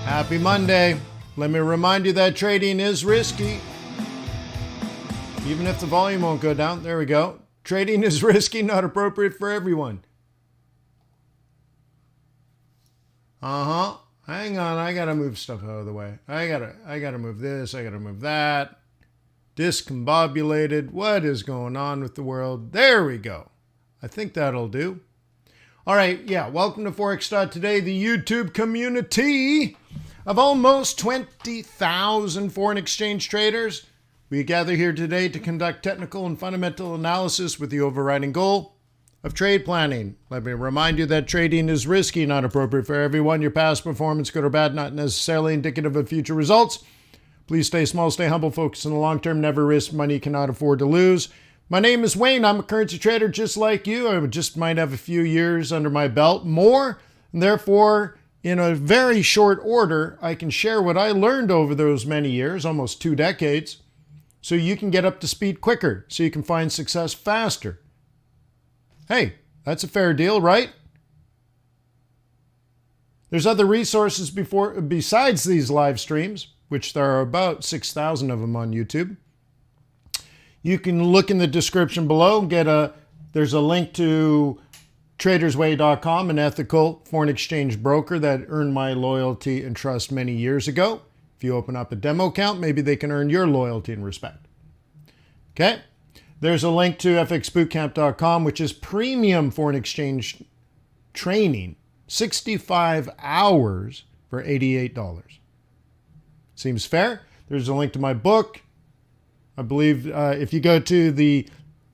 Happy Monday. Let me remind you that trading is risky. Even if the volume won't go down, there we go. Trading is risky, not appropriate for everyone. Hang on, I gotta move stuff out of the way. I gotta move this, I gotta move that. Discombobulated. What is going on with the world? There we go. I think that'll do. All right, welcome to Forex.Today, the YouTube community of almost 20,000 foreign exchange traders. We gather here today to conduct technical and fundamental analysis with the overriding goal of trade planning. Let me remind you that trading is risky, not appropriate for everyone. Your past performance, good or bad, not necessarily indicative of future results. Please stay small, stay humble, focus on the long term, never risk money you cannot afford to lose. My name is Wayne. I'm a currency trader just like you. I just might have a few years under my belt more, and therefore, in a very short order, I can share what I learned over those many years, almost 2 decades, so you can get up to speed quicker, so you can find success faster. Hey, that's a fair deal, right? There's other resources besides these live streams, which there are about 6,000 of them on YouTube. You can look in the description below, there's a link to tradersway.com, an ethical foreign exchange broker that earned my loyalty and trust many years ago. If you open up a demo account, maybe they can earn your loyalty and respect. Okay? There's a link to fxbootcamp.com, which is premium foreign exchange training, 65 hours for $88. Seems fair. There's a link to my book. I believe if you go to the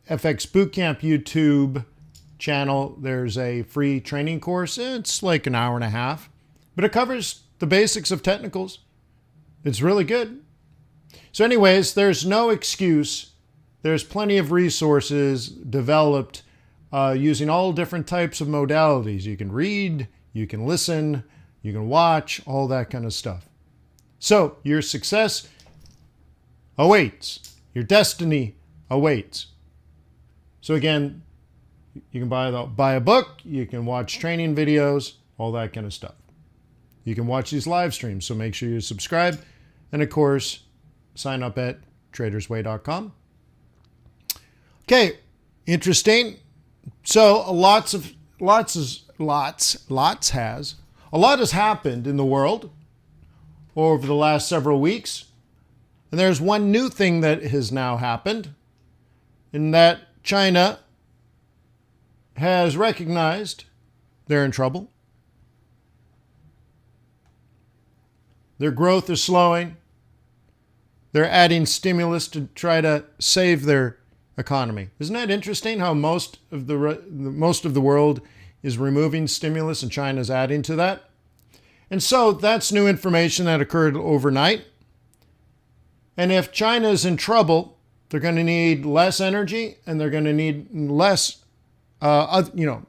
FX Bootcamp YouTube channel, there's a free training course. It's like an hour and a half, but it covers the basics of technicals. It's really good. So anyways, there's no excuse. There's plenty of resources developed using all different types of modalities. You can read, you can listen, you can watch, all that kind of stuff. So your success awaits. Your destiny awaits. So again, you can buy a book, you can watch training videos, all that kind of stuff. You can watch these live streams, so make sure you subscribe. And of course, sign up at tradersway.com. Okay, interesting. So a lot has happened in the world over the last several weeks. And there's one new thing that has now happened, in that China has recognized they're in trouble. Their growth is slowing. They're adding stimulus to try to save their economy. Isn't that interesting how most of the world is removing stimulus and China's adding to that? And so that's new information that occurred overnight. And if China is in trouble, they're going to need less energy, and they're going to need less, they're going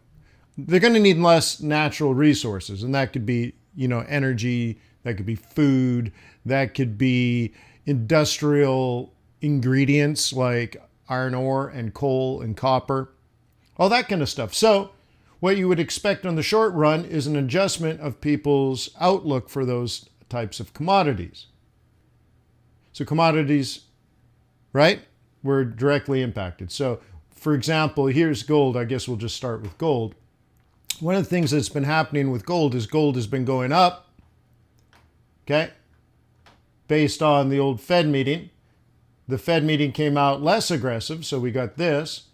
to need less natural resources. And that could be, energy, that could be food, that could be industrial ingredients like iron ore and coal and copper, all that kind of stuff. So what you would expect on the short run is an adjustment of people's outlook for those types of commodities. So commodities, right, were directly impacted. So, for example, here's gold. I guess we'll just start with gold. One of the things that's been happening with gold is gold has been going up, okay, based on the old Fed meeting. The Fed meeting came out less aggressive, so we got this,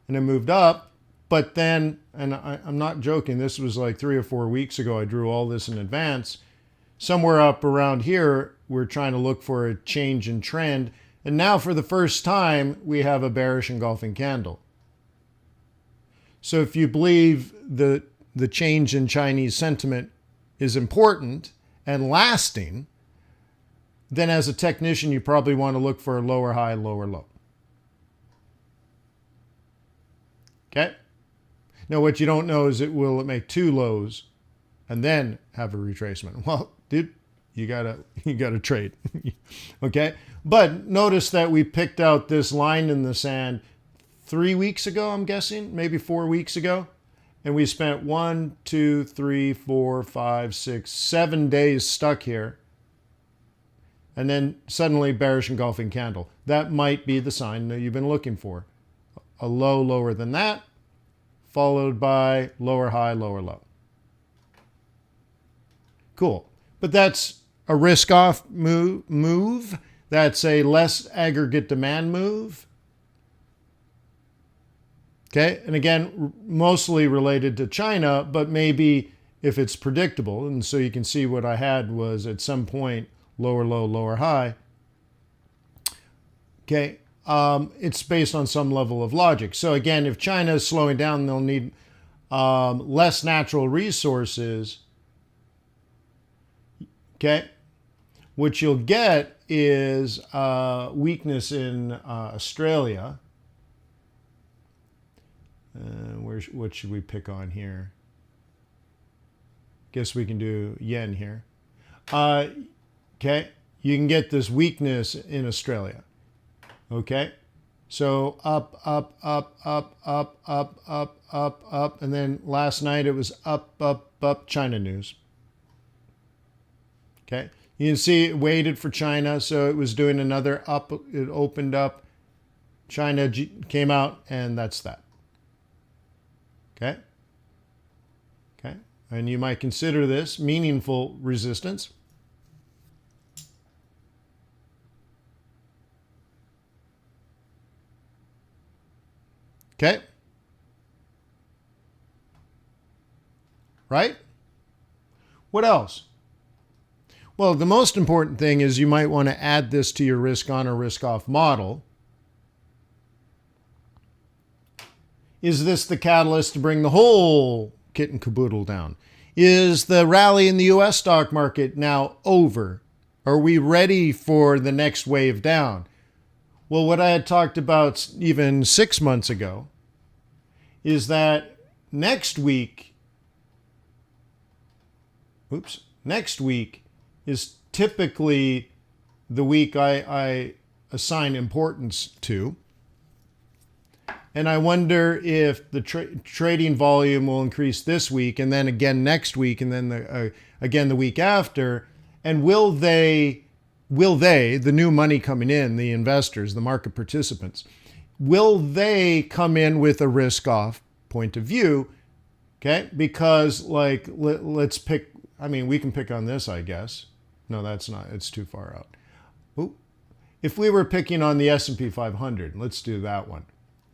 and it moved up. But then, and I'm not joking, this was like 3 or 4 weeks ago, I drew all this in advance. Somewhere up around here, we're trying to look for a change in trend. And now for the first time, we have a bearish engulfing candle. So if you believe the change in Chinese sentiment is important and lasting, then as a technician, you probably want to look for a lower high, lower low. Okay? Now, what you don't know is will it make 2 lows and then have a retracement? Well, dude, you gotta trade. Okay? But notice that we picked out this line in the sand 3 weeks ago, I'm guessing, maybe 4 weeks ago. and we spent 1, 2, 3, 4, 5, 6, 7 days stuck here, and then suddenly bearish engulfing candle. That might be the sign that you've been looking for. A low lower than that, followed by lower high, lower low. Cool. But that's a risk-off move. That's a less aggregate demand move. Okay, and again, mostly related to China, but maybe if it's predictable, and so you can see what I had was at some point lower low, lower high. Okay, it's based on some level of logic. So again, if China is slowing down, they'll need less natural resources. Okay, what you'll get is weakness in Australia. What should we pick on here? Guess we can do yen here. Okay, you can get this weakness in Australia. Okay, so up, up, up, up, up, up, up, up, up, and then last night it was up, up, up, China news. Okay, you can see it waited for China, so it was doing another up, it opened up, China came out, and that's that. Okay, okay, and you might consider this meaningful resistance. Okay, right? What else? Well, the most important thing is you might want to add this to your risk on or risk off model. Is this the catalyst to bring the whole kit and caboodle down? Is the rally in the US stock market now over? Are we ready for the next wave down? Well, what I had talked about even 6 months ago is that next week is typically the week I assign importance to. And I wonder if the trading volume will increase this week and then again next week and then again the week after. And will they, the new money coming in, the investors, the market participants, will they come in with a risk-off point of view? Okay, because like let's pick. I mean, we can pick on this, I guess. No, that's not. It's too far out. Ooh. If we were picking on the S&P 500, let's do that one.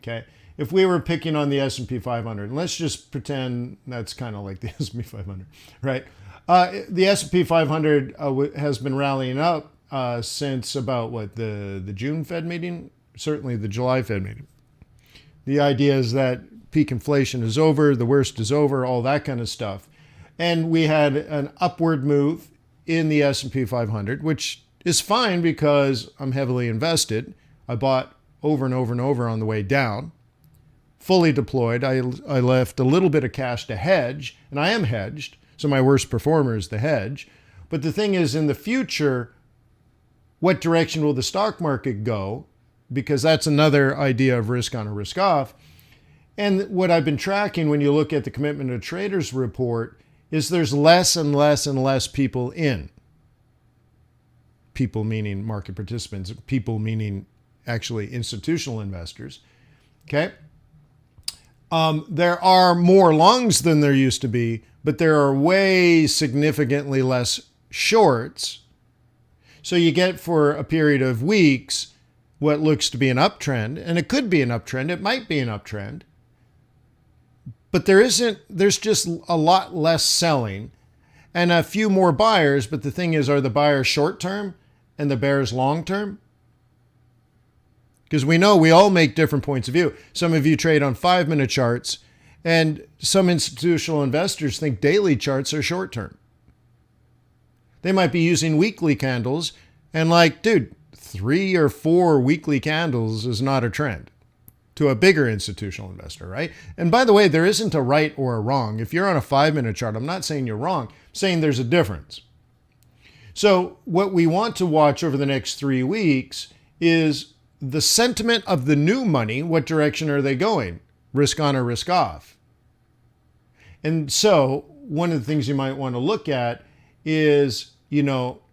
Okay, if we were picking on the S&P 500, let's just pretend that's kind of like the S&P 500, right? The S&P 500 has been rallying up since about what, the June Fed meeting, certainly the July Fed meeting. The idea is that peak inflation is over, the worst is over, all that kind of stuff, and we had an upward move in the S&P 500, which is fine because I'm heavily invested. I bought over and over and over on the way down, fully deployed. I left a little bit of cash to hedge, and I am hedged, so my worst performer is the hedge. But the thing is, in the future, what direction will the stock market go? Because that's another idea of risk on or risk off. And what I've been tracking when you look at the Commitment of Traders report is there's less and less and less people in. People meaning market participants, people meaning actually institutional investors. Okay. There are more longs than there used to be, but there are way significantly less shorts. So you get for a period of weeks what looks to be an uptrend, and it could be an uptrend, it might be an uptrend, but there's just a lot less selling and a few more buyers. But the thing is, are the buyers short-term and the bears long-term? Because we know we all make different points of view. Some of you trade on 5-minute charts, and some institutional investors think daily charts are short-term. They might be using weekly candles, and like, dude, 3 or 4 weekly candles is not a trend to a bigger institutional investor, right? And by the way, there isn't a right or a wrong. If you're on a 5-minute chart, I'm not saying you're wrong. I'm saying there's a difference. So what we want to watch over the next 3 weeks is the sentiment of the new money. What direction are they going? Risk on or risk off? And so one of the things you might want to look at is,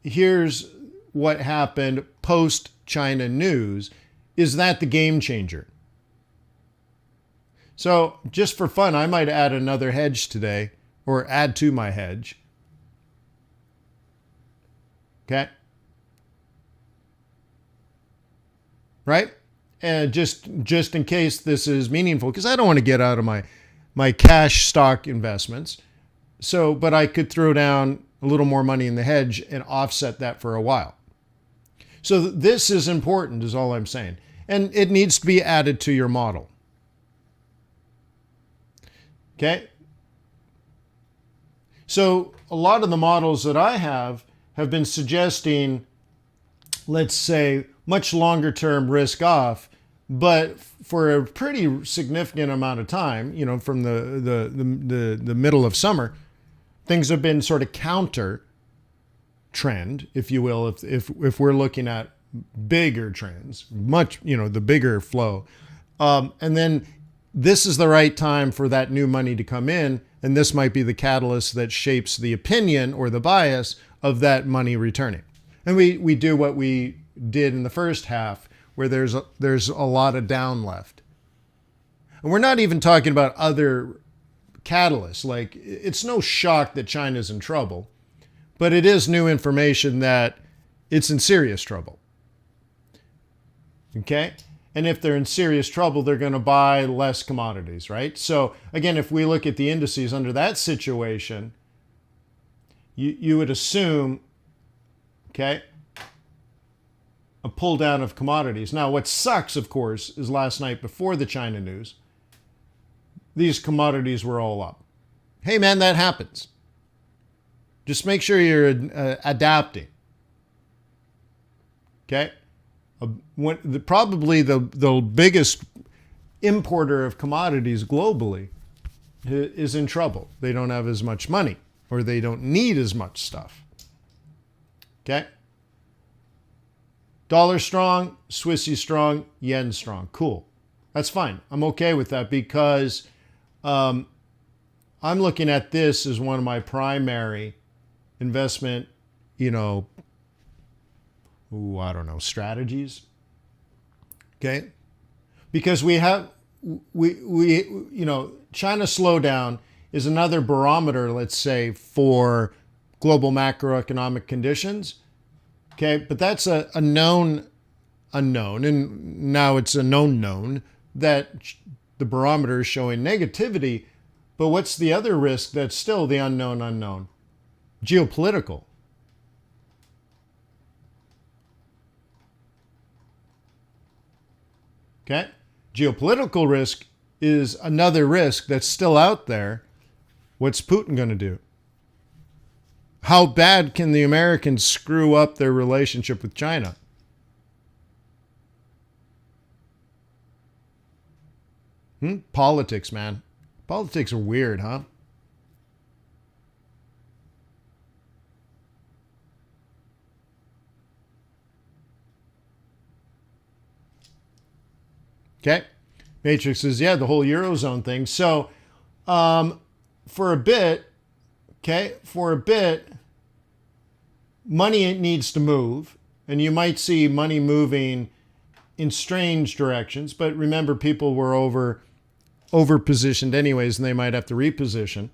here's what happened post China news. Is that the game changer? So just for fun, I might add another hedge today, or add to my hedge. Okay. Right? And just in case this is meaningful, because I don't want to get out of my cash stock investments. So, but I could throw down a little more money in the hedge and offset that for a while. So this is important, is all I'm saying. And it needs to be added to your model. Okay? So a lot of the models that I have been suggesting, let's say, much longer term risk off, but for a pretty significant amount of time, from the middle of summer, things have been sort of counter trend, if you will, if we're looking at bigger trends, much, the bigger flow. And then this is the right time for that new money to come in, and this might be the catalyst that shapes the opinion or the bias of that money returning. And we do what we did in the first half, where there's a lot of down left. And we're not even talking about other catalysts. Like, it's no shock that China's in trouble, but it is new information that it's in serious trouble. Okay? And if they're in serious trouble, they're going to buy less commodities, right? So again, if we look at the indices under that situation, you would assume, okay, a pull down of commodities. Now, what sucks, of course, is last night before the China news, these commodities were all up. Hey, man, that happens. Just make sure you're adapting. Okay? Probably the biggest importer of commodities globally is in trouble. They don't have as much money, or they don't need as much stuff. Okay? Dollar strong, Swissy strong, yen strong. Cool. That's fine. I'm okay with that because I'm looking at this as one of my primary investment, strategies. Okay? Because China slowdown is another barometer, let's say, for global macroeconomic conditions. Okay, but that's a known unknown, and now it's a known that the barometer is showing negativity. But what's the other risk that's still the unknown? Geopolitical. Okay? Geopolitical risk is another risk that's still out there. What's Putin going to do? How bad can the Americans screw up their relationship with China? Politics, man. Politics are weird, huh? Okay. Matrix says, yeah, the whole Eurozone thing. So for a bit, money needs to move. And you might see money moving in strange directions. But remember, people were over positioned anyways, and they might have to reposition.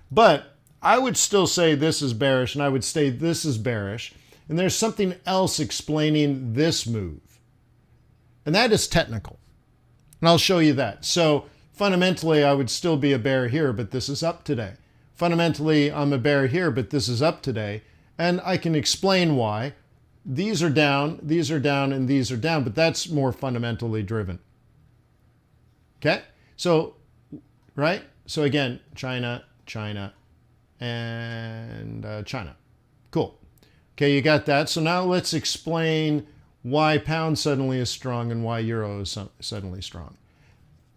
But I would still say this is bearish, and I would say this is bearish. And there's something else explaining this move. And that is technical. And I'll show you that. So fundamentally, I would still be a bear here, but this is up today. Fundamentally, I'm a bear here, but this is up today. And I can explain why. These are down, and these are down, but that's more fundamentally driven. Okay? So, right? So again, China, and China. Cool. Okay, you got that. So now let's explain why pound suddenly is strong and why euro is suddenly strong.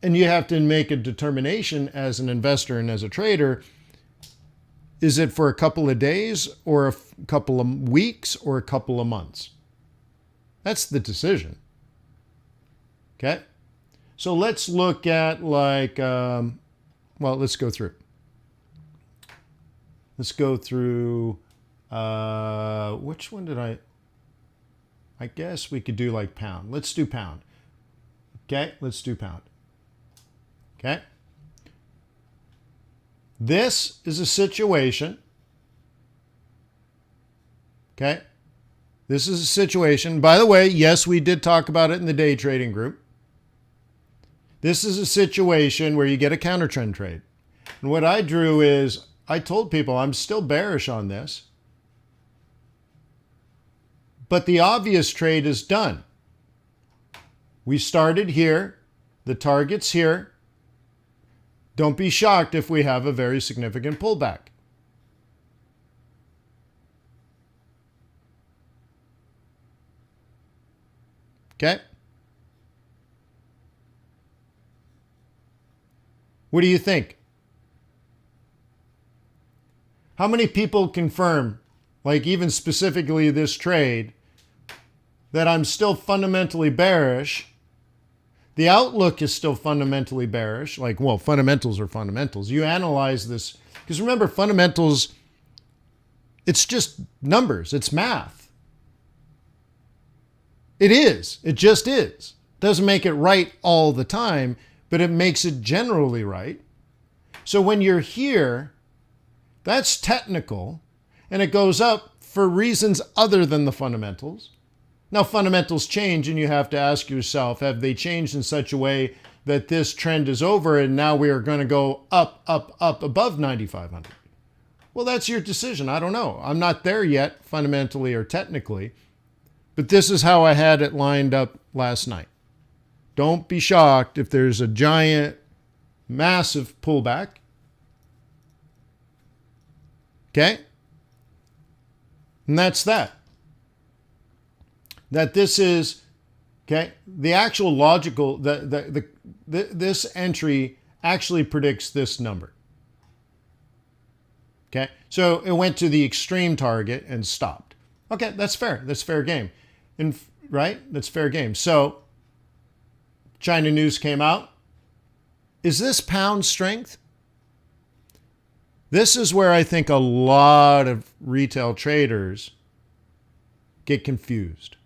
And you have to make a determination as an investor and as a trader. Is it for a couple of days or a couple of weeks or a couple of months? That's the decision. Okay? So let's look at let's go through. Let's go through, which one did I guess we could do like pound. Let's do pound. Okay, let's do pound. Okay. This is a situation. Okay. This is a situation. By the way, yes, we did talk about it in the day trading group. This is a situation where you get a counter trend trade. And what I drew is, I told people I'm still bearish on this. But the obvious trade is done. We started here. The target's here. Don't be shocked if we have a very significant pullback. Okay? What do you think? How many people confirm, like even specifically this trade, that I'm still fundamentally bearish? The outlook is still fundamentally bearish. Like, well, fundamentals are fundamentals. You analyze this, because remember, fundamentals, it's just numbers. It's math. It is. It just is. Doesn't make it right all the time, but it makes it generally right. So when you're here, that's technical, and it goes up for reasons other than the fundamentals. Now, fundamentals change, and you have to ask yourself, have they changed in such a way that this trend is over and now we are going to go up, up, up above 9,500? Well, that's your decision. I don't know. I'm not there yet, fundamentally or technically, but this is how I had it lined up last night. Don't be shocked if there's a giant, massive pullback. Okay? And that's that. That this is, okay, the actual logical, this entry actually predicts this number. Okay, so it went to the extreme target and stopped. Okay, that's fair. That's fair game. And right? That's fair game. So China news came out. Is this pound strength? This is where I think a lot of retail traders get confused.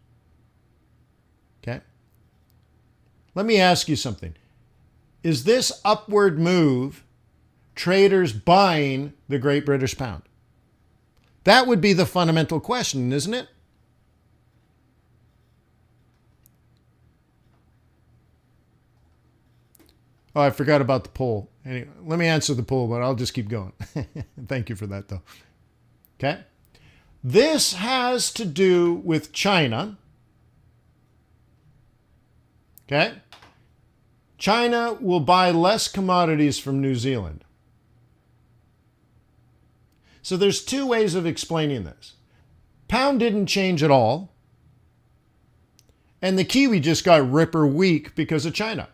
Okay? Let me ask you something. Is this upward move traders buying the Great British Pound? That would be the fundamental question, isn't it? Oh, I forgot about the poll. Anyway, let me answer the poll, but I'll just keep going. Thank you for that, though. Okay? This has to do with China. Okay? China will buy less commodities from New Zealand. So there's two ways of explaining this. Pound didn't change at all. And the Kiwi just got ripper weak because of China.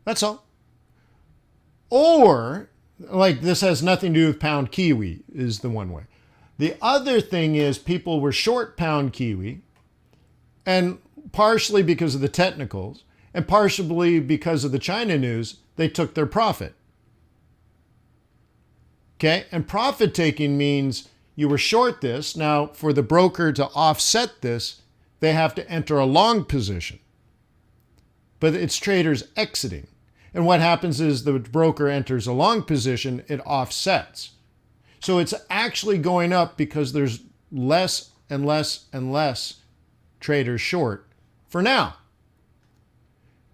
That's all. Or, like, this has nothing to do with pound Kiwi is the one way. The other thing is people were short pound Kiwi, and partially because of the technicals, and partially because of the China news, they took their profit. Okay? And profit taking means you were short this. Now, for the broker to offset this, they have to enter a long position. But it's traders exiting. And what happens is the broker enters a long position, it offsets. So it's actually going up because there's less and less and less traders short for now.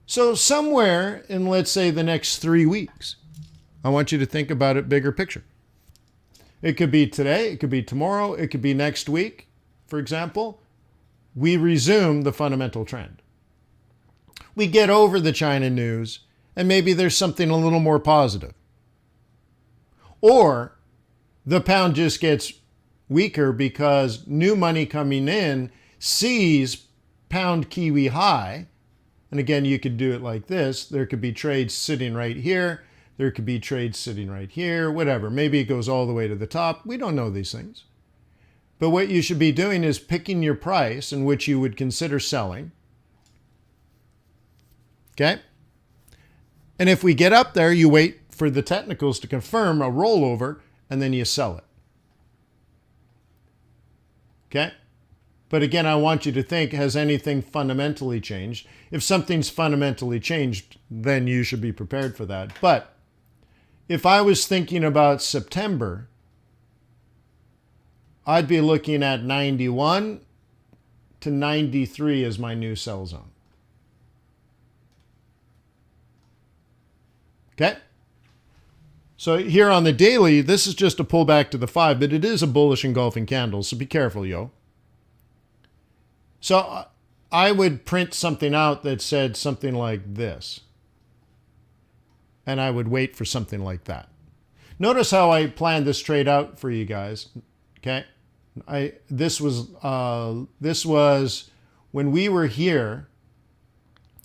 So somewhere in, let's say, the next 3 weeks, I want you to think about it bigger picture. It could be today, it could be tomorrow, it could be next week, for example. We resume the fundamental trend. We get over the China news, and maybe there's something a little more positive. Or the pound just gets weaker because new money coming in sees pound Kiwi high. And again, you could do it like this. There could be trades sitting right here. There could be trades sitting right here, whatever. Maybe it goes all the way to the top. We don't know these things. But what you should be doing is picking your price in which you would consider selling. Okay? And if we get up there, you wait for the technicals to confirm a rollover, and then you sell it. Okay? But again, I want you to think, has anything fundamentally changed? If something's fundamentally changed, then you should be prepared for that. But if I was thinking about September, I'd be looking at 91 to 93 as my new sell zone. Okay? So here on the daily, this is just a pullback to the 5, but it is a bullish engulfing candle, so be careful, yo. So I would print something out that said something like this. And I would wait for something like that. Notice how I planned this trade out for you guys. Okay? This was when we were here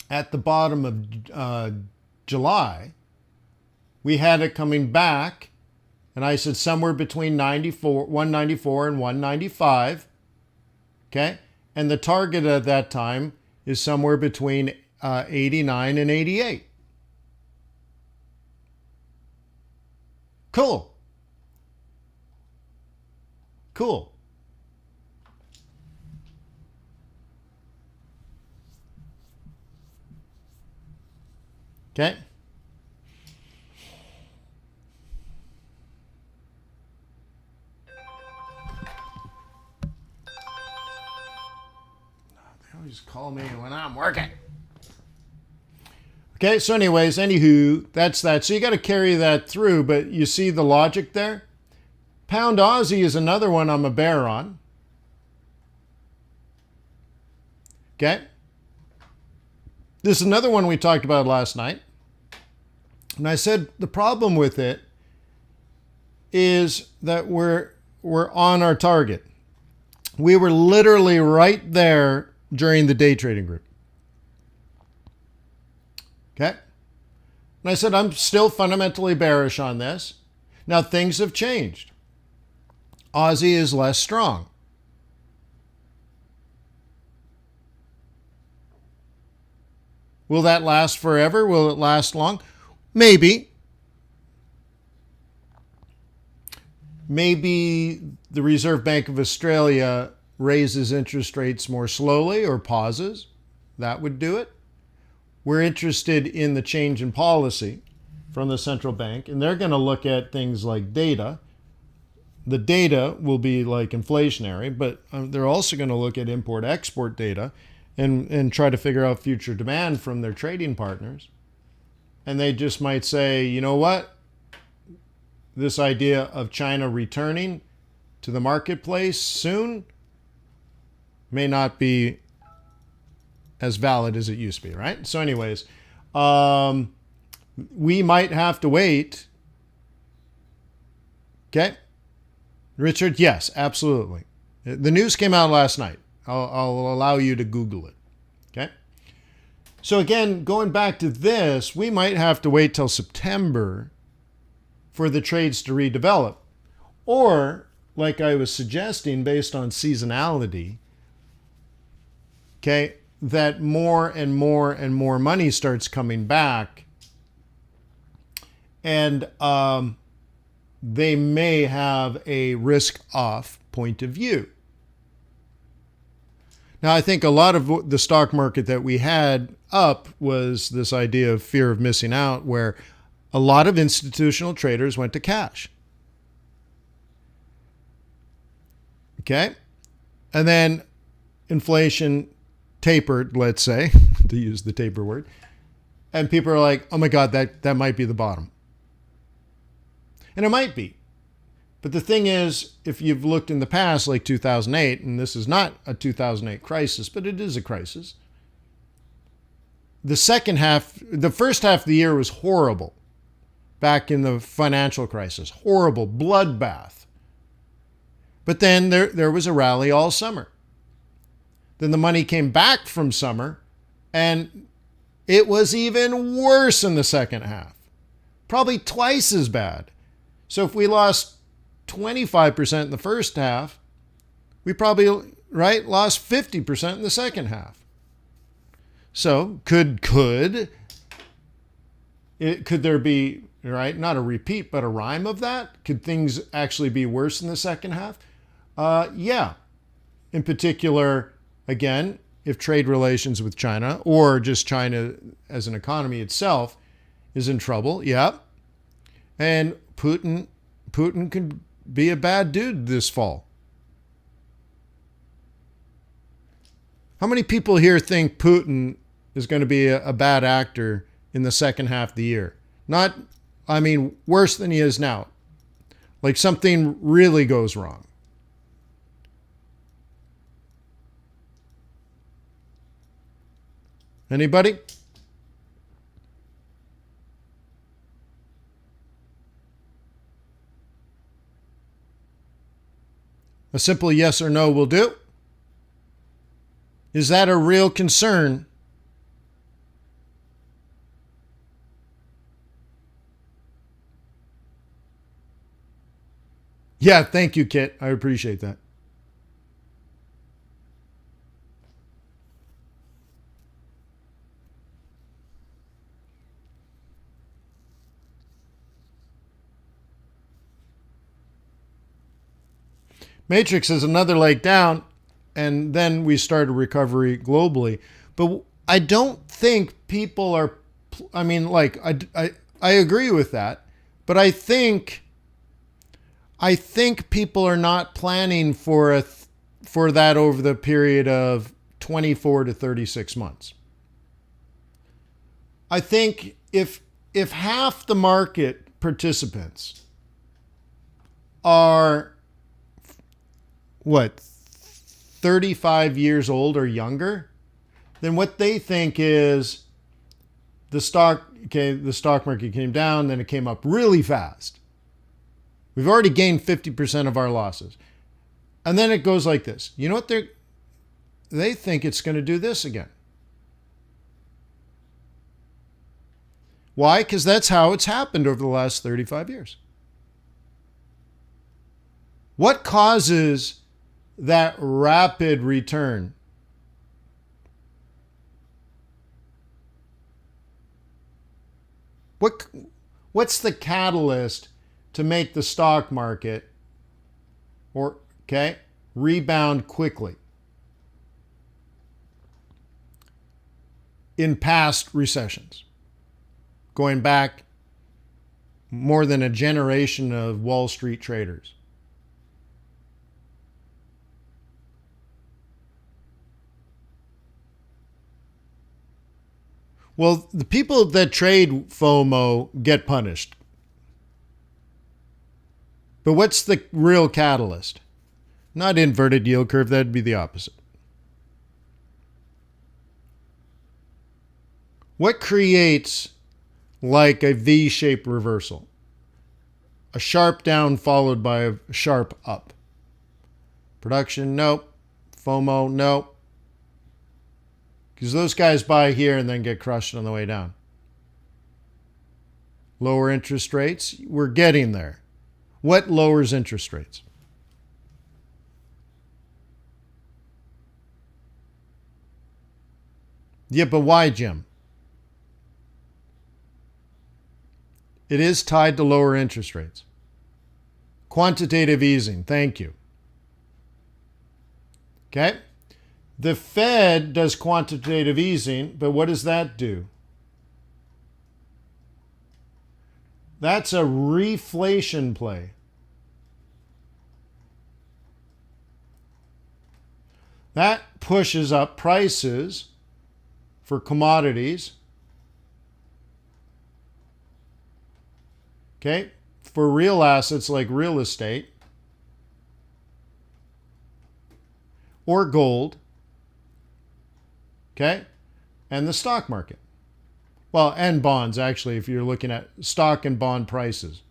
at the bottom of July. We had it coming back, and I said somewhere between 194 and 195. Okay? And the target at that time is somewhere between 89 and 88. Cool. Cool. Okay? Just call me when I'm working. Okay, so anyways, anywho, that's that. So you got to carry that through, but you see the logic there? Pound Aussie is another one I'm a bear on. Okay? This is another one we talked about last night. And I said the problem with it is that we're on our target. We were literally right there during the day trading group. Okay? And I said, I'm still fundamentally bearish on this. Now, things have changed. Aussie is less strong. Will that last forever? Will it last long? Maybe. Maybe the Reserve Bank of Australia raises interest rates more slowly or pauses. That would do it. We're interested in the change in policy from the central bank, and they're going to look at things like data. The data will be like inflationary, but they're also going to look at import-export data and try to figure out future demand from their trading partners. And they just might say, you know what? This idea of China returning to the marketplace soon may not be as valid as it used to be, right? So anyways, we might have to wait. Okay? Richard, yes, absolutely. The news came out last night. I'll allow you to Google it. Okay? So again, going back to this, we might have to wait till September for the trades to redevelop. Or, like I was suggesting, based on seasonality, okay, that more and more and more money starts coming back, and they may have a risk-off point of view. Now, I think a lot of the stock market that we had up was this idea of fear of missing out, where a lot of institutional traders went to cash. Okay? And then inflation tapered, let's say, to use the taper word. And people are like, oh my God, that might be the bottom. And it might be. But the thing is, if you've looked in the past, like 2008, and this is not a 2008 crisis, but it is a crisis. The first half of the year was horrible. Back in the financial crisis, horrible, bloodbath. But then there was a rally all summer. Then the money came back from summer, and it was even worse in the second half. Probably twice as bad. So if we lost 25% in the first half, we probably, lost 50% in the second half. So could Could there be, right, not a repeat, but a rhyme of that? Could things actually be worse in the second half? Yeah. In particular, again, if trade relations with China or just China as an economy itself is in trouble, yeah. And Putin could be a bad dude this fall. How many people here think Putin is going to be a bad actor in the second half of the year? Not, I mean, worse than he is now. Like something really goes wrong. Anybody? A simple yes or no will do. Is that a real concern? Yeah, thank you, Kit. I appreciate that. Matrix is another leg down, and then we start a recovery globally. But I don't think people are, I mean, like, I agree with that, but I think people are not planning for that over the period of 24 to 36 months. I think if half the market participants are 35 years old or younger, then what they think is the stock market came down, then it came up really fast. We've already gained 50% of our losses. And then it goes like this. You know what they think it's going to do this again. Why? Because that's how it's happened over the last 35 years. What causes that rapid return? What's the catalyst to make the stock market rebound quickly in past recessions, going back more than a generation of Wall Street traders? Well, the people that trade FOMO get punished. But what's the real catalyst? Not inverted yield curve, that'd be the opposite. What creates like a V-shaped reversal? A sharp down followed by a sharp up. Production, nope. FOMO, nope. Because those guys buy here and then get crushed on the way down. Lower interest rates, we're getting there. What lowers interest rates? Yeah, but why, Jim? It is tied to lower interest rates. Quantitative easing, thank you. Okay? The Fed does quantitative easing, but what does that do? That's a reflation play. That pushes up prices for commodities. Okay? For real assets like real estate or gold. Okay? And the stock market. Well, and bonds, actually, if you're looking at stock and bond prices.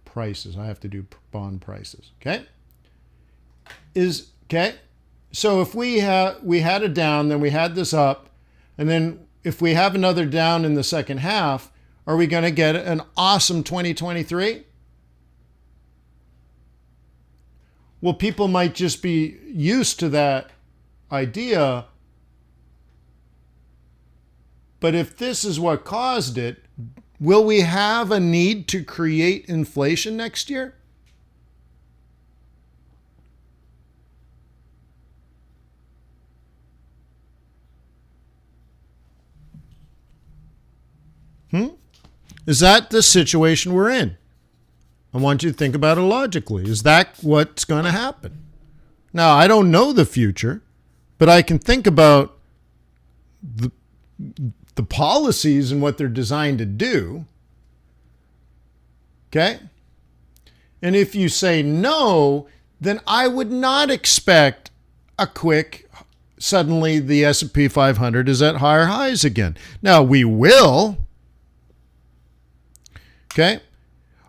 Prices. I have to do bond prices. Okay? Okay? So if we had a down, then we had this up, and then if we have another down in the second half, are we going to get an awesome 2023? Well, people might just be used to that idea But if this is what caused it, will we have a need to create inflation next year? Is that the situation we're in? I want you to think about it logically. Is that what's going to happen? Now, I don't know the future, but I can think about the policies and what they're designed to do. Okay? And if you say no, then I would not expect a quick, suddenly the S&P 500 is at higher highs again. Now, we will. Okay?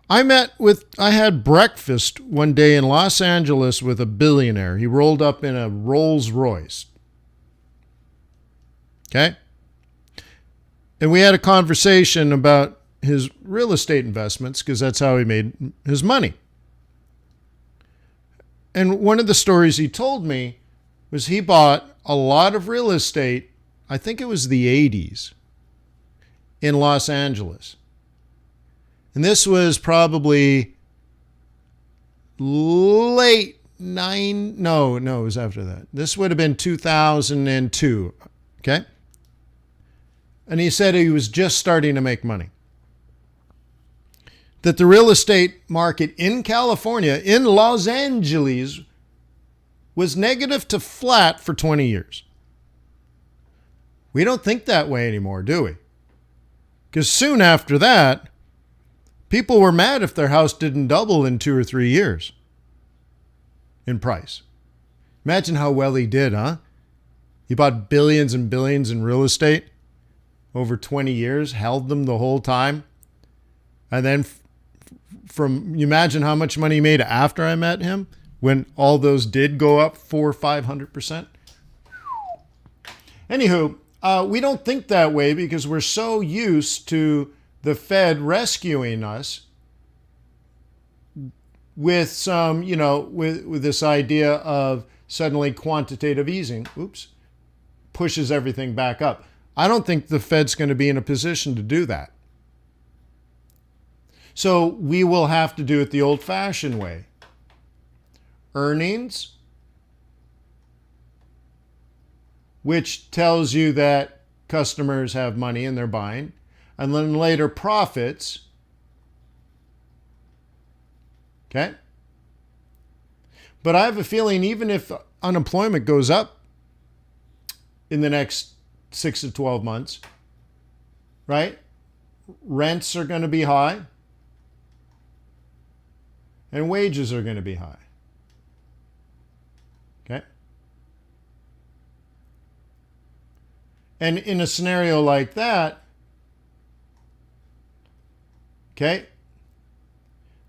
I had breakfast one day in Los Angeles with a billionaire. He rolled up in a Rolls Royce. Okay? And we had a conversation about his real estate investments because that's how he made his money. And one of the stories he told me was he bought a lot of real estate, I think it was the 80s, in Los Angeles. And this was probably it was after that. This would have been 2002, okay? And he said he was just starting to make money. That the real estate market in California, in Los Angeles, was negative to flat for 20 years. We don't think that way anymore, do we? Because soon after that, people were mad if their house didn't double in 2 or 3 years in price. Imagine how well he did, huh? He bought billions and billions in real estate over 20 years, held them the whole time. And then you imagine how much money he made after I met him when all those did go up 400-500%. Anywho, we don't think that way because we're so used to the Fed rescuing us with some, with this idea of suddenly quantitative easing, pushes everything back up. I don't think the Fed's going to be in a position to do that. So we will have to do it the old-fashioned way. Earnings, which tells you that customers have money and they're buying. And then later profits. Okay? But I have a feeling even if unemployment goes up in the next 6 to 12 months, right? Rents are going to be high. And wages are going to be high. Okay? And in a scenario like that, okay,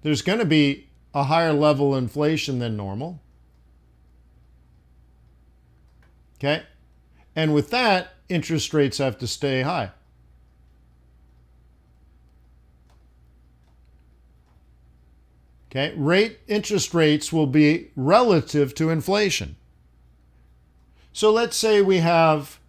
there's going to be a higher level of inflation than normal. Okay? And with that, interest rates have to stay high. Okay? Interest rates will be relative to inflation. So let's say we have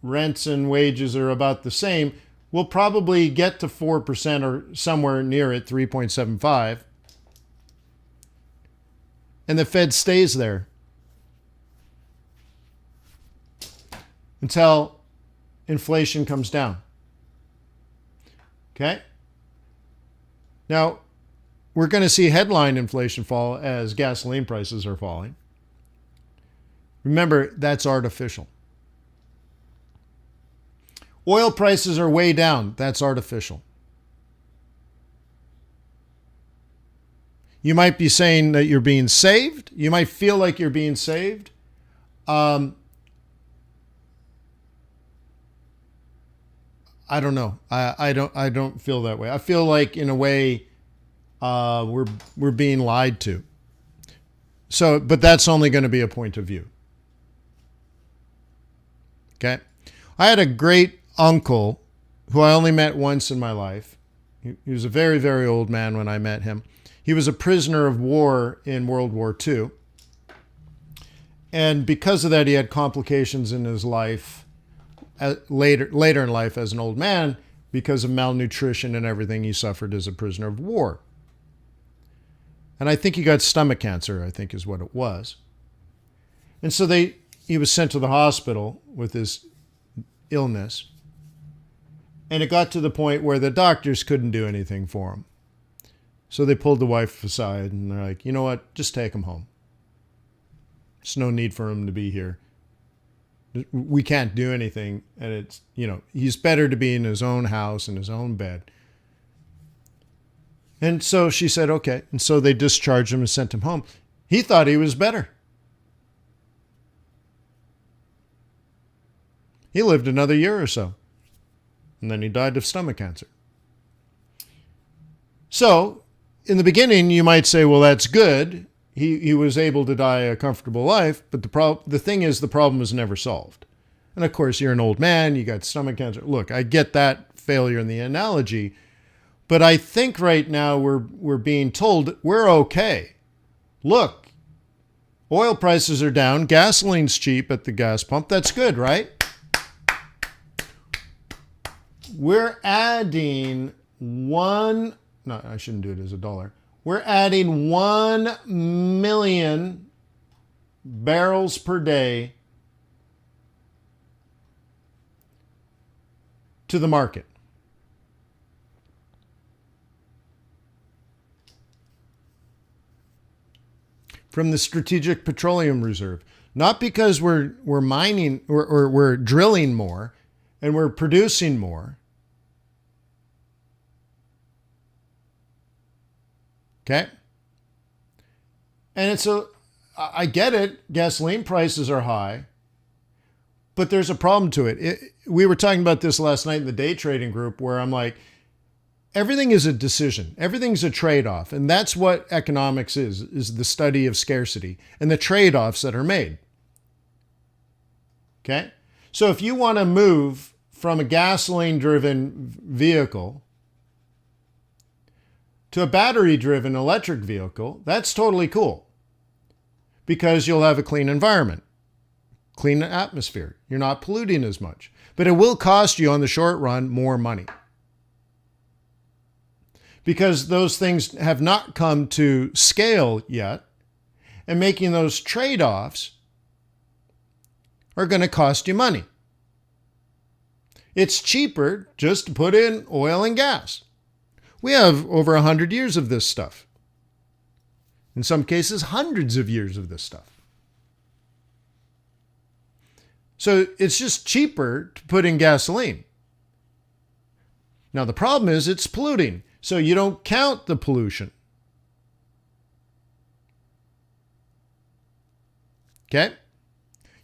rents and wages are about the same. We'll probably get to 4% or somewhere near it, 3.75. And the Fed stays there until inflation comes down. Okay? Now, we're going to see headline inflation fall as gasoline prices are falling. Remember, that's artificial. Oil prices are way down. That's artificial. You might be saying that you're being saved. You might feel like you're being saved. I don't know. I don't feel that way. I feel like in a way we're being lied to. So, but that's only going to be a point of view. Okay? I had a great uncle who I only met once in my life. He was a very, very old man when I met him. He was a prisoner of war in World War II. And because of that, he had complications in his life later in life as an old man because of malnutrition and everything he suffered as a prisoner of war. And I think he got stomach cancer, I think is what it was. And so he was sent to the hospital with his illness. And it got to the point where the doctors couldn't do anything for him. So they pulled the wife aside and they're like, you know what, just take him home. There's no need for him to be here. We can't do anything. And it's, he's better to be in his own house, in his own bed. And so she said, okay. And so they discharged him and sent him home. He thought he was better. He lived another year or so. And then he died of stomach cancer. So, in the beginning, you might say, well, that's good. He was able to die a comfortable life, but the thing is, the problem was never solved. And of course, you're an old man, you got stomach cancer. Look, I get that failure in the analogy, but I think right now we're being told we're okay. Look, oil prices are down, gasoline's cheap at the gas pump. That's good, right? We're adding no, I shouldn't do it as a dollar. We're adding 1 million barrels per day to the market. From the Strategic Petroleum Reserve. Not because we're mining or we're drilling more and we're producing more. Okay? And I get it, gasoline prices are high, but there's a problem to it. We were talking about this last night in the day trading group where I'm like, everything is a decision. Everything's a trade-off. And that's what economics is the study of scarcity and the trade-offs that are made. Okay? So if you want to move from a gasoline-driven vehicle to a battery-driven electric vehicle, that's totally cool because you'll have a clean environment, clean atmosphere. You're not polluting as much, but it will cost you on the short run more money because those things have not come to scale yet, and making those trade-offs are going to cost you money. It's cheaper just to put in oil and gas. We have over 100 years of this stuff. In some cases, hundreds of years of this stuff. So it's just cheaper to put in gasoline. Now the problem is it's polluting. So you don't count the pollution. Okay?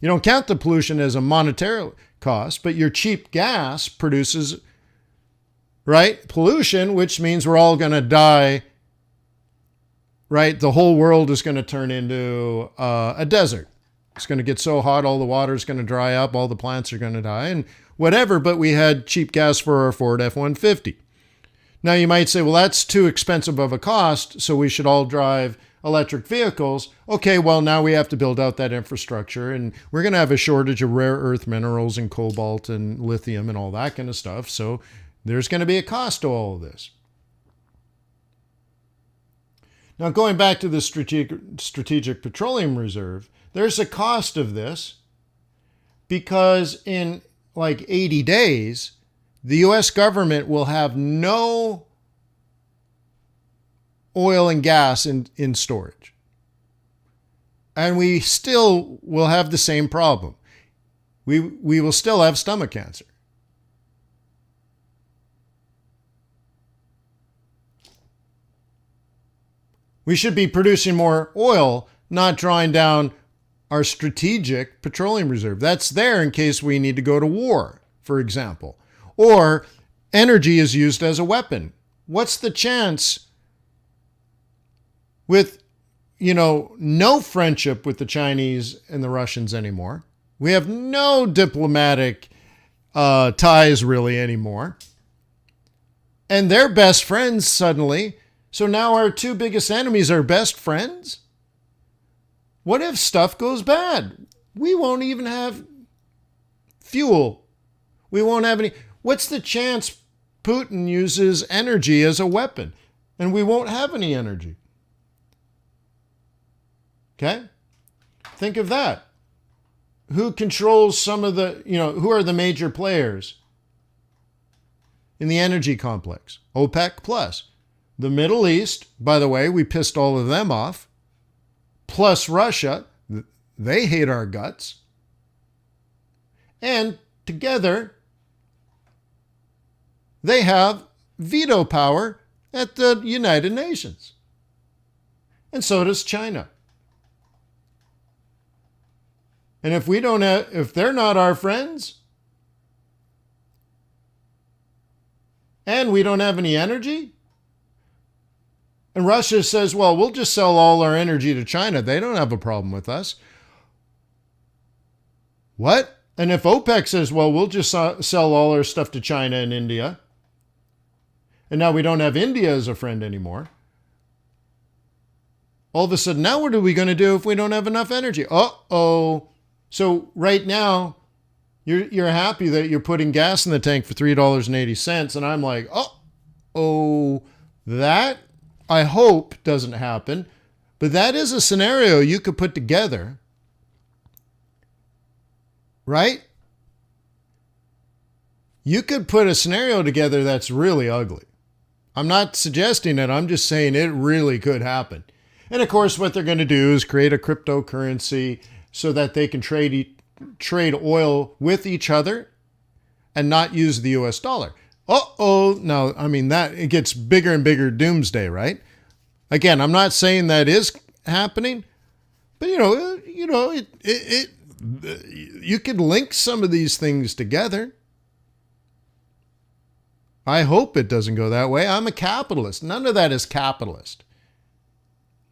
You don't count the pollution as a monetary cost, but your cheap gas produces, right, pollution, which means we're all going to die, right? The whole world is going to turn into a desert. It's going to get so hot, all the water is going to dry up, all the plants are going to die, and whatever, but we had cheap gas for our Ford F-150. Now you might say, well, that's too expensive of a cost, so we should all drive electric vehicles. Okay, well, now we have to build out that infrastructure, and we're going to have a shortage of rare earth minerals and cobalt and lithium and all that kind of stuff, so there's going to be a cost to all of this. Now, going back to the Strategic Petroleum Reserve, there's a cost of this because in like 80 days, the U.S. government will have no oil and gas in storage. And we still will have the same problem. We will still have stomach cancer. We should be producing more oil, not drawing down our Strategic Petroleum Reserve. That's there in case we need to go to war, for example. Or energy is used as a weapon. What's the chance with, no friendship with the Chinese and the Russians anymore? We have no diplomatic ties really anymore. And they're best friends suddenly. So now our two biggest enemies are best friends? What if stuff goes bad? We won't even have fuel. We won't have any. What's the chance Putin uses energy as a weapon and we won't have any energy? Okay? Think of that. Who controls some of the, who are the major players in the energy complex? OPEC plus. The Middle East, by the way, we pissed all of them off. Plus Russia, they hate our guts. And together, they have veto power at the United Nations. And so does China. And if they're not our friends, and we don't have any energy, and Russia says, well, we'll just sell all our energy to China. They don't have a problem with us. What? And if OPEC says, well, we'll just sell all our stuff to China and India, and now we don't have India as a friend anymore, all of a sudden, now what are we going to do if we don't have enough energy? Uh-oh. So right now, you're happy that you're putting gas in the tank for $3.80, and I'm like, oh, that I hope doesn't happen. But that is a scenario you could put together, right? You could put a scenario together that's really ugly. I'm not suggesting it. I'm just saying it really could happen. And of course, what they're going to do is create a cryptocurrency so that they can trade oil with each other and not use the US dollar. Now, I mean, that it gets bigger and bigger doomsday, right? Again, I'm not saying that is happening, but you could link some of these things together. I hope it doesn't go that way. I'm a capitalist. None of that is capitalist.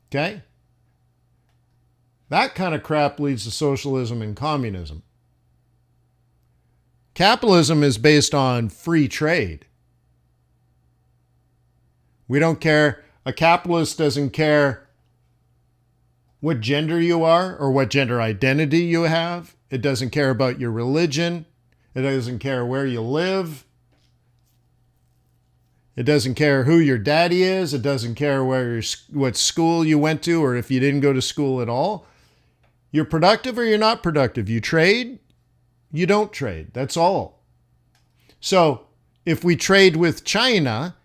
Okay? That kind of crap leads to socialism and communism. Capitalism is based on free trade. We don't care. A capitalist doesn't care what gender you are or what gender identity you have. It doesn't care about your religion. It doesn't care where you live. It doesn't care who your daddy is. It doesn't care what school you went to or if you didn't go to school at all. You're productive or you're not productive. You trade, you don't trade. That's all. So if we trade with China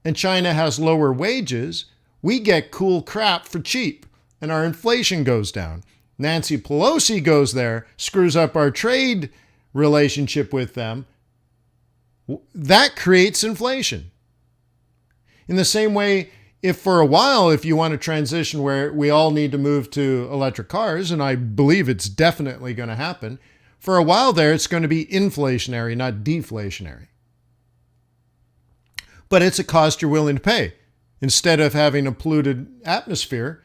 and China has lower wages, we get cool crap for cheap and our inflation goes down. Nancy Pelosi goes there, screws up our trade relationship with them. That creates inflation. In the same way, if for a while, if you want to transition where we all need to move to electric cars, and I believe it's definitely going to happen, for a while there, it's going to be inflationary, not deflationary. But it's a cost you're willing to pay. Instead of having a polluted atmosphere,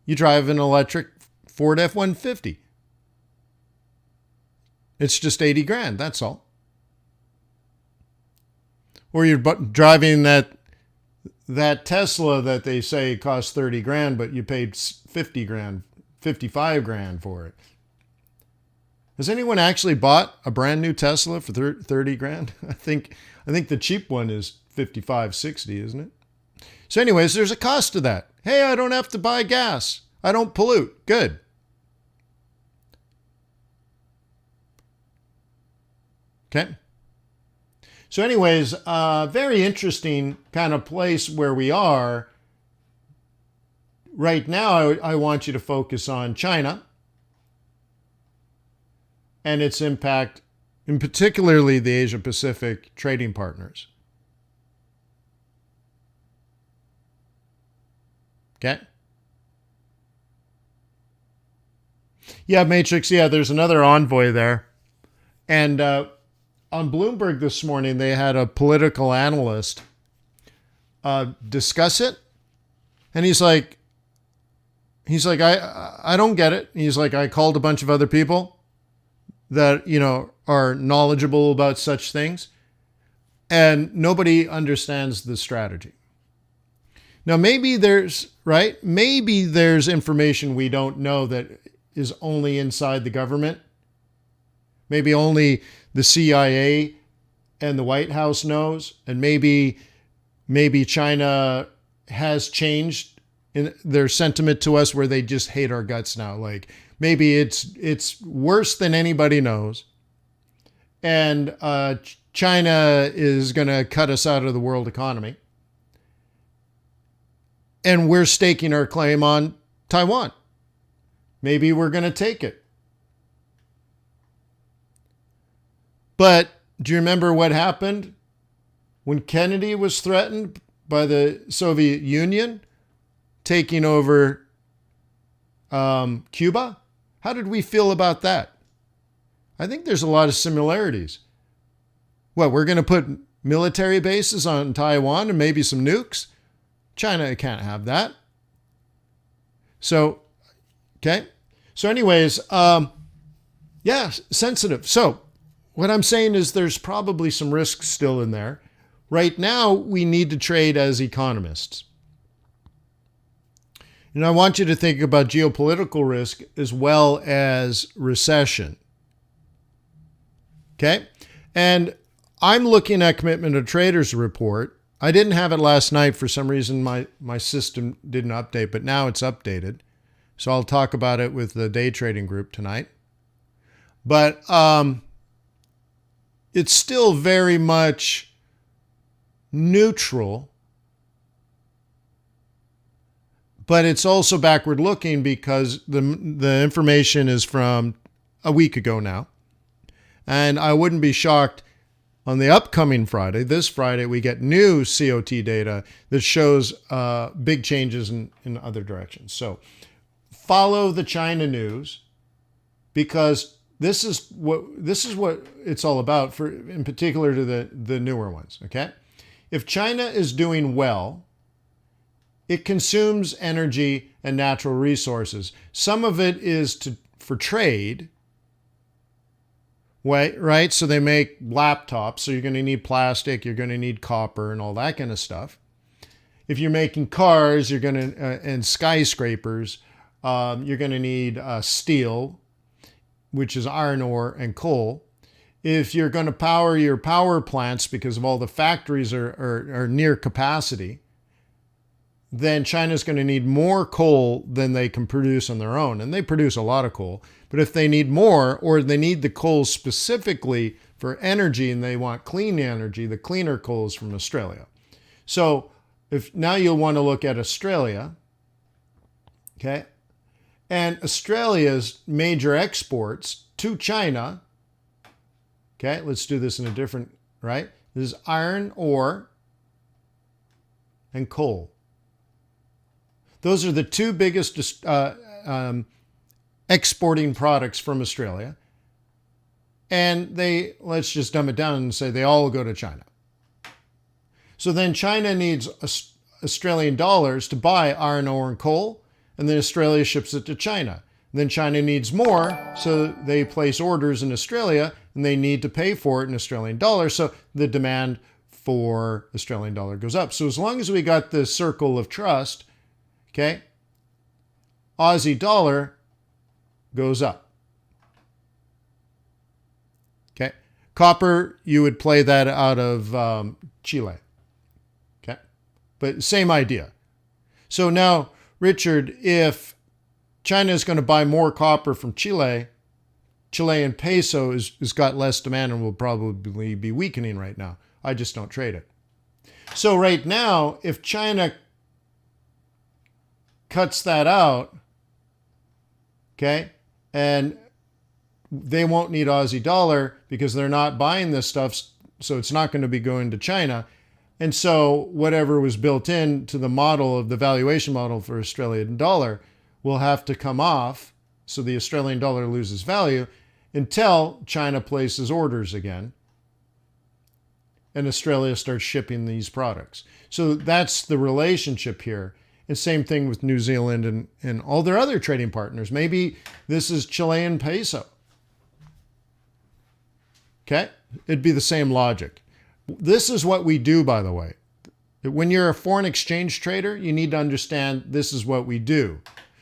you drive an electric Ford F-150. It's just 80 grand, that's all. Or you're driving that Tesla that they say costs 30 grand, but you paid 50 grand, 55 grand for it. Has anyone actually bought a brand new Tesla for 30 grand? I think the cheap one is 55, 60, isn't it? So anyways, there's a cost to that. Hey, I don't have to buy gas. I don't pollute. Good. Okay. So anyways, very interesting kind of place where we are. Right now, I want you to focus on China and its impact, and particularly the Asia-Pacific trading partners. Okay? Yeah, Matrix, yeah, there's another envoy there. And on Bloomberg this morning, they had a political analyst discuss it. And he's like, I don't get it. He's like, I called a bunch of other people that, are knowledgeable about such things. And nobody understands the strategy. Now, maybe there's, right? Maybe there's information we don't know that is only inside the government. Maybe only the CIA and the White House knows. And maybe China has changed in their sentiment to us where they just hate our guts now. Like maybe it's worse than anybody knows. And China is going to cut us out of the world economy. And we're staking our claim on Taiwan. Maybe we're going to take it. But do you remember what happened when Kennedy was threatened by the Soviet Union taking over Cuba? How did we feel about that? I think there's a lot of similarities. What, we're going to put military bases on Taiwan and maybe some nukes? China can't have that. So, okay. So anyways, yeah, sensitive. So what I'm saying is there's probably some risks still in there. Right now, we need to trade as economists. And I want you to think about geopolitical risk as well as recession. Okay? And I'm looking at Commitment of Traders report. I didn't have it last night. For some reason, my system didn't update, but now it's updated. So I'll talk about it with the day trading group tonight. But it's still very much neutral, but it's also backward looking because the information is from a week ago now. And I wouldn't be shocked on the upcoming Friday, this Friday, we get new COT data that shows big changes in other directions. So follow the China news because this is what it's all about, for in particular to the newer ones, okay? If China is doing well, it consumes energy and natural resources. Some of it is for trade, right? So they make laptops, so you're going to need plastic, you're going to need copper and all that kind of stuff. If you're making cars, you're going to, and skyscrapers, you're going to need steel, which is iron ore and coal. If you're going to power your power plants because of all the factories are near capacity, then China's going to need more coal than they can produce on their own. And they produce a lot of coal. But if they need more, or they need the coal specifically for energy and they want clean energy, the cleaner coal is from Australia. So if now you'll want to look at Australia, okay? And Australia's major exports to China, okay, let's do this in a different, right? This is iron ore and coal. Those are the two biggest exporting products from Australia. And let's just dumb it down and say they all go to China. So then China needs Australian dollars to buy iron ore and coal, and then Australia ships it to China. And then China needs more, so they place orders in Australia, and they need to pay for it in Australian dollars, so the demand for Australian dollar goes up. So as long as we got this circle of trust, okay, Aussie dollar goes up. Okay, copper, you would play that out of Chile. Okay, but same idea. So now, Richard, if China is going to buy more copper from Chile, Chilean peso has got less demand and will probably be weakening right now. I just don't trade it. So right now, if China cuts that out, okay, and they won't need Aussie dollar because they're not buying this stuff, so it's not going to be going to China. And so whatever was built into the model of the valuation model for Australian dollar will have to come off, so the Australian dollar loses value until China places orders again and Australia starts shipping these products. So that's the relationship here. And same thing with New Zealand and all their other trading partners. Maybe this is Chilean peso. Okay? It'd be the same logic. This is what we do, by the way. When you're a foreign exchange trader, you need to understand this is what we do.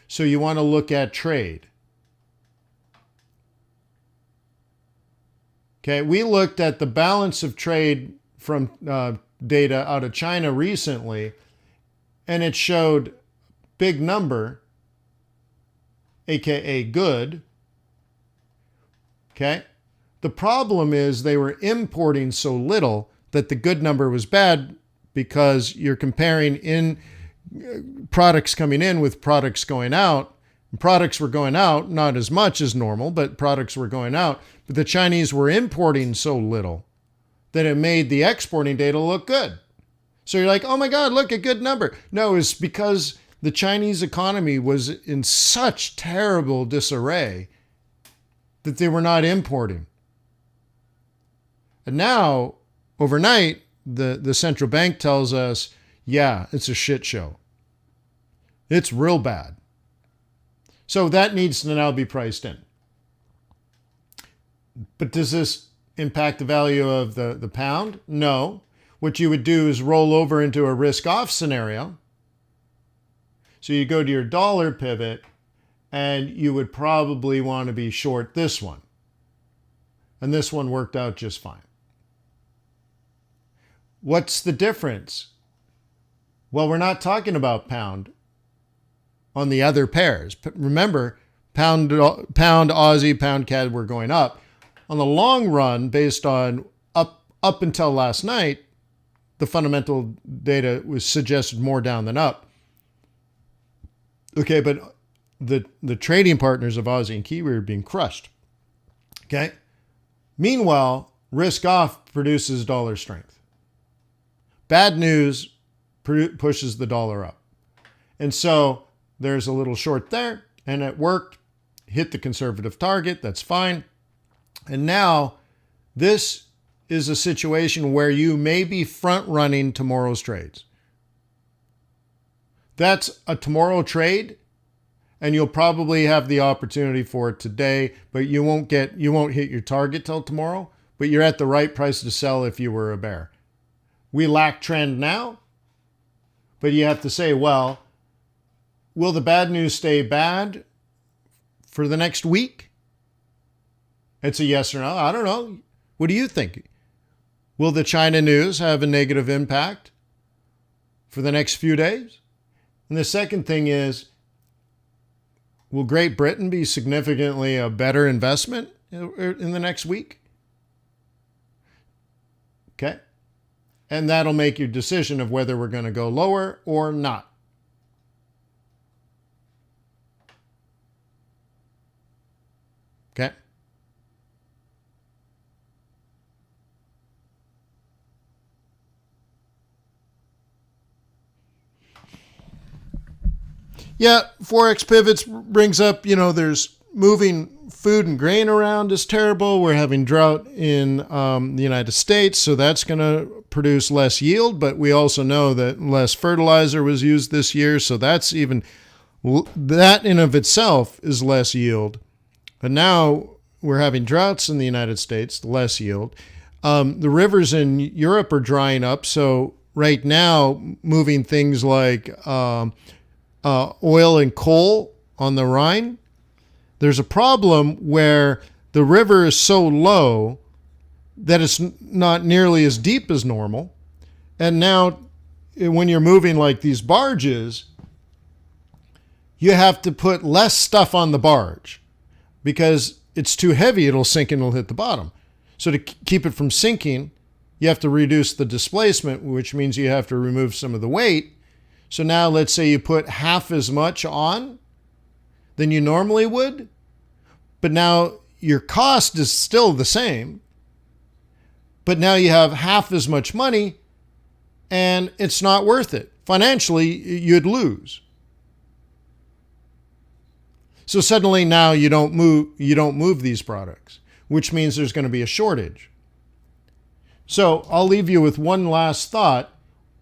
So you want to look at trade. Okay, we looked at the balance of trade from data out of China recently, and it showed big number, aka good. Okay, the problem is they were importing so little that the good number was bad, because you're comparing in products coming in with products going out. Products were going out, not as much as normal, but products were going out. But the Chinese were importing so little that it made the exporting data look good. So you're like, oh my God, look, a good number. No, it's because the Chinese economy was in such terrible disarray that they were not importing. And now, overnight, the central bank tells us, yeah, it's a shit show. It's real bad. So that needs to now be priced in. But does this impact the value of the pound? No. What you would do is roll over into a risk-off scenario. So you go to your dollar pivot, and you would probably want to be short this one. And this one worked out just fine. What's the difference? Well, we're not talking about pound on the other pairs. Remember, pound Aussie, pound CAD were going up. On the long run, based on up until last night, the fundamental data was suggested more down than up. Okay, but the trading partners of Aussie and Kiwi are being crushed. Okay? Meanwhile, risk off produces dollar strength. Bad news pushes the dollar up. And so there's a little short there, and it worked. Hit the conservative target. That's fine. And now this is a situation where you may be front running tomorrow's trades. That's a tomorrow trade, and you'll probably have the opportunity for it today, but you won't hit your target till tomorrow, but you're at the right price to sell if you were a bear. We lack trend now, but you have to say, well, will the bad news stay bad for the next week? It's a yes or no. I don't know. What do you think? Will the China news have a negative impact for the next few days? And the second thing is, will Great Britain be significantly a better investment in the next week? Okay. And that'll make your decision of whether we're going to go lower or not. Okay. Yeah, Forex pivots brings up, there's moving food and grain around is terrible. We're having drought in the United States, so that's going to produce less yield. But we also know that less fertilizer was used this year, so that in of itself is less yield. And now we're having droughts in the United States, less yield. The rivers in Europe are drying up, so right now moving things like oil and coal on the Rhine, there's a problem where the river is so low that it's not nearly as deep as normal. And now when you're moving like these barges, you have to put less stuff on the barge because it's too heavy. It'll sink and it'll hit the bottom. So to keep it from sinking, you have to reduce the displacement, which means you have to remove some of the weight. So now let's say you put half as much on than you normally would, but now your cost is still the same, but now you have half as much money and it's not worth it. Financially, you'd lose. So suddenly now you don't move these products, which means there's going to be a shortage. So I'll leave you with one last thought.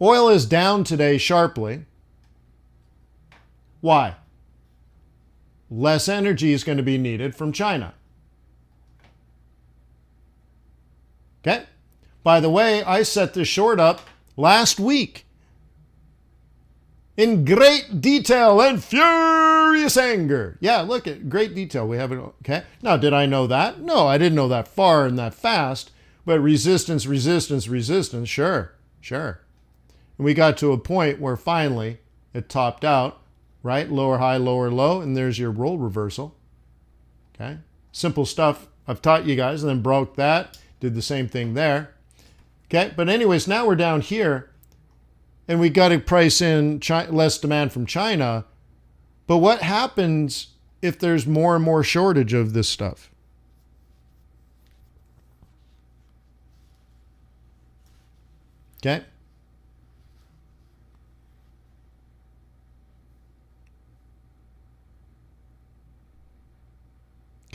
Oil is down today sharply. Why? Less energy is going to be needed from China. Okay? By the way, I set this short up last week in great detail and furious anger. Yeah, look at great detail. We have it. Okay. Now, did I know that? No, I didn't know that far and that fast. But resistance, resistance, resistance. Sure, sure. And we got to a point where finally it topped out, right? Lower high, lower low, and there's your role reversal. Okay. Simple stuff I've taught you guys, and then broke that. Did the same thing there. Okay. But anyways, now we're down here. And we got to price in less demand from China. But what happens if there's more and more shortage of this stuff? Okay.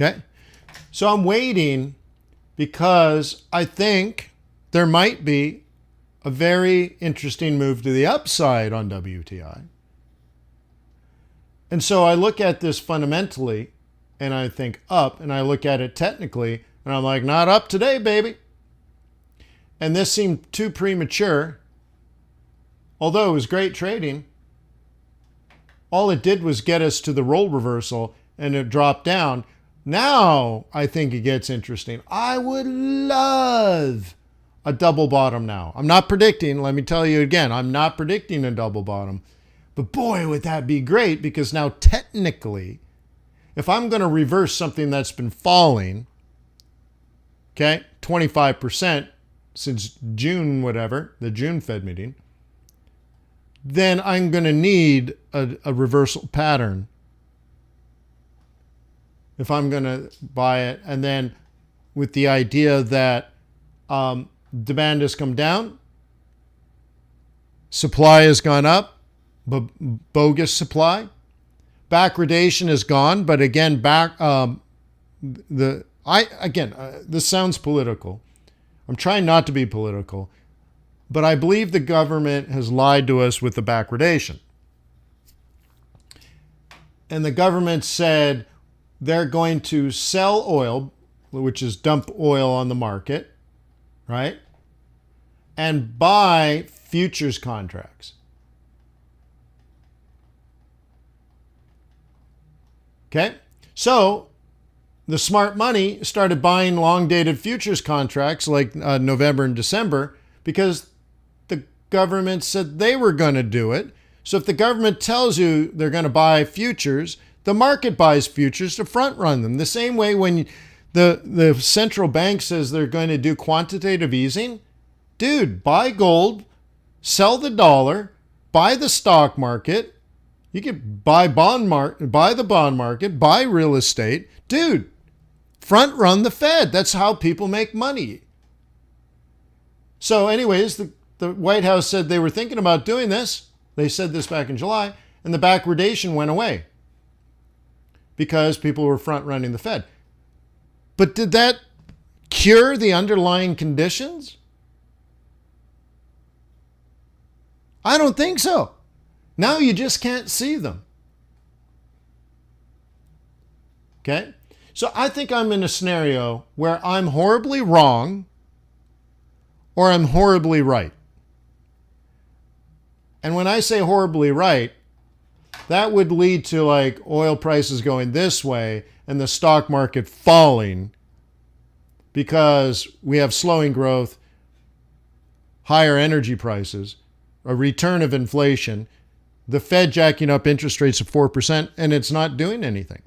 Okay. So I'm waiting because I think there might be a very interesting move to the upside on WTI. And so I look at this fundamentally and I think up, and I look at it technically and I'm like, not up today, baby. And this seemed too premature. Although it was great trading, all it did was get us to the role reversal and it dropped down. Now I think it gets interesting. I would love a double bottom now. I'm not predicting, let me tell you again, I'm not predicting a double bottom. But boy, would that be great, because now technically, if I'm going to reverse something that's been falling, okay, 25% since June, whatever, the June Fed meeting, then I'm going to need a reversal pattern if I'm going to buy it. And then with the idea that demand has come down, supply has gone up, but bogus supply. Backwardation is gone, but again, this sounds political. I'm trying not to be political, but I believe the government has lied to us with the backwardation. And the government said they're going to sell oil, which is dump oil on the market, right? And buy futures contracts. Okay? So the smart money started buying long-dated futures contracts like November and December, because the government said they were going to do it. So if the government tells you they're going to buy futures, the market buys futures to front run them. The same way when the central bank says they're going to do quantitative easing, dude, buy gold, sell the dollar, buy the stock market. You could buy the bond market, buy real estate. Dude, front run the Fed. That's how people make money. So anyways, the White House said they were thinking about doing this. They said this back in July, and the backwardation went away because people were front running the Fed. But did that cure the underlying conditions? I don't think so. Now you just can't see them. Okay? So I think I'm in a scenario where I'm horribly wrong or I'm horribly right. And when I say horribly right, that would lead to like oil prices going this way and the stock market falling because we have slowing growth, higher energy prices, a return of inflation, the Fed jacking up interest rates of 4%, and it's not doing anything.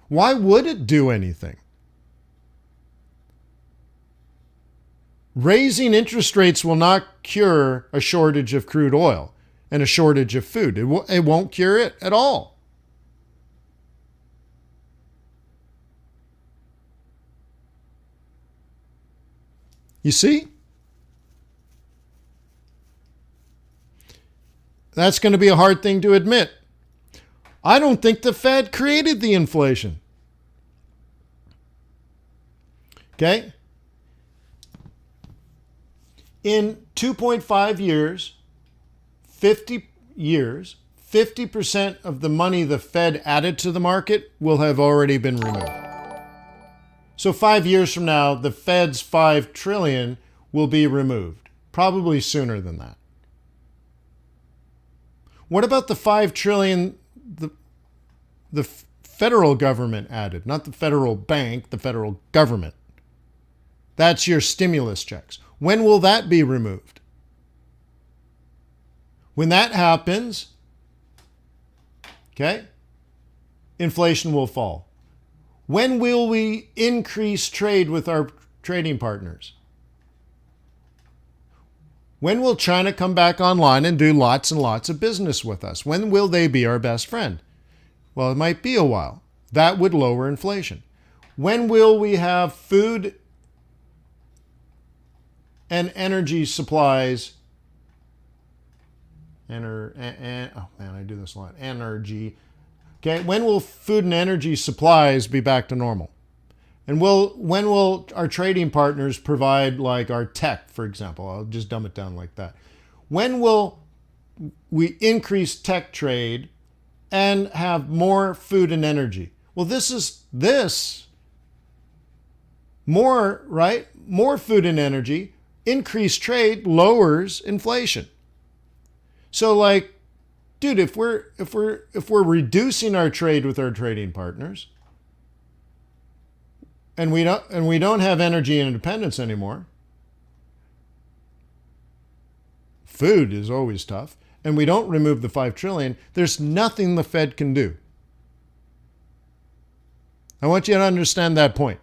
Why would it do anything? Raising interest rates will not cure a shortage of crude oil and a shortage of food. It won't cure it at all. You see? That's going to be a hard thing to admit. I don't think the Fed created the inflation. Okay? In 2.5 years, 50% of the money the Fed added to the market will have already been removed. So 5 years from now, the Fed's $5 trillion will be removed. Probably sooner than that. What about the 5 trillion the federal government added? Not the federal bank, the federal government. That's your stimulus checks. When will that be removed? When that happens, okay, inflation will fall. When will we increase trade with our trading partners? When will China come back online and do lots and lots of business with us? When will they be our best friend? Well, it might be a while. That would lower inflation. When will we have food and energy supplies? Oh man, I do this a lot. Energy. Okay, when will food and energy supplies be back to normal? And when will our trading partners provide, like our tech, for example? I'll just dumb it down like that. When will we increase tech trade and have more food and energy? Well, more, right? More food and energy, increased trade lowers inflation. So like, dude, if we're reducing our trade with our trading partners, and we don't have energy independence anymore, food is always tough, and we don't remove the 5 trillion, there's nothing the Fed can do. I want you to understand that point.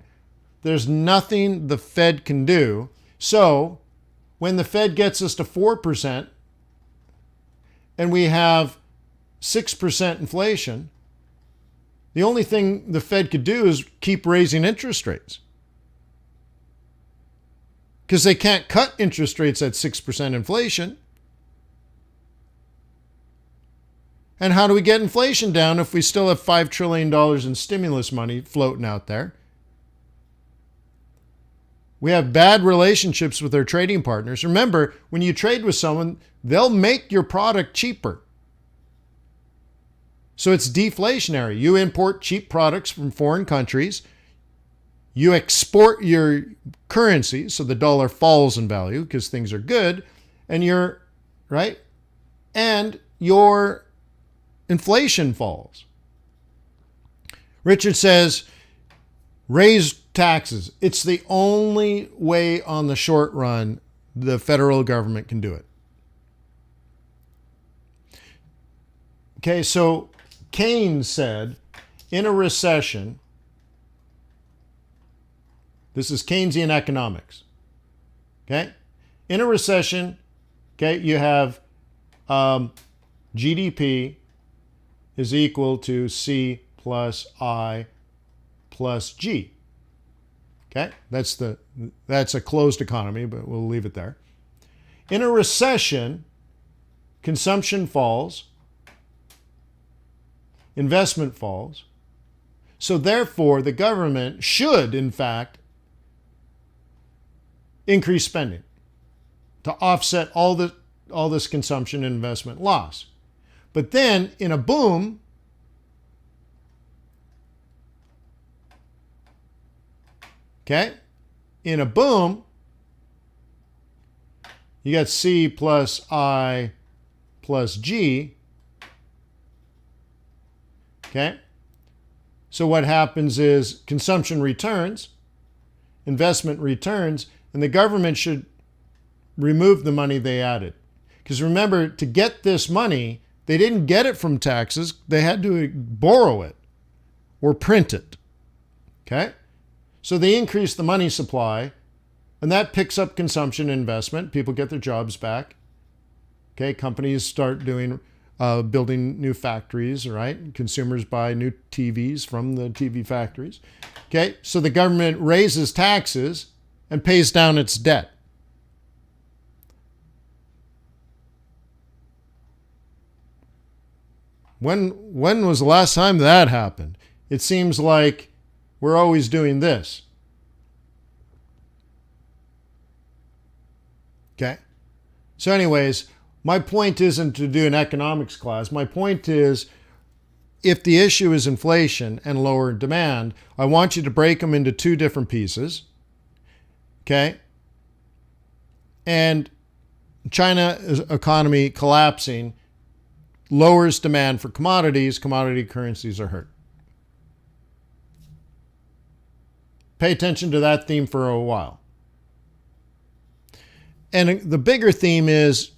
There's nothing the Fed can do. So when the Fed gets us to 4% and we have 6% inflation, the only thing the Fed could do is keep raising interest rates. Because they can't cut interest rates at 6% inflation. And how do we get inflation down if we still have $5 trillion in stimulus money floating out there? We have bad relationships with our trading partners. Remember, when you trade with someone, they'll make your product cheaper. So it's deflationary. You import cheap products from foreign countries. You export your currencies, so the dollar falls in value because things are good, and your inflation falls. Richard says, raise taxes. It's the only way on the short run the federal government can do it. Okay, so Keynes said, in a recession, this is Keynesian economics, okay? In a recession, okay, you have GDP is equal to C plus I plus G. Okay, that's a closed economy, but we'll leave it there. In a recession, consumption falls, investment falls. So therefore, the government should, in fact, increase spending to offset all this consumption and investment loss. But then, in a boom, okay, in a boom, you got C plus I plus G. Okay, so what happens is consumption returns, investment returns, and the government should remove the money they added. Because remember, to get this money, they didn't get it from taxes. They had to borrow it or print it. Okay? So they increase the money supply, and that picks up consumption and investment. People get their jobs back. Okay? Companies start building new factories, right? Consumers buy new TVs from the TV factories. Okay? So the government raises taxes and pays down its debt. When was the last time that happened? It seems like we're always doing this. Okay? So anyways, my point isn't to do an economics class. My point is, if the issue is inflation and lower demand, I want you to break them into two different pieces. Okay? And China's economy collapsing lowers demand for commodities, commodity currencies are hurt. Pay attention to that theme for a while. And the bigger theme is,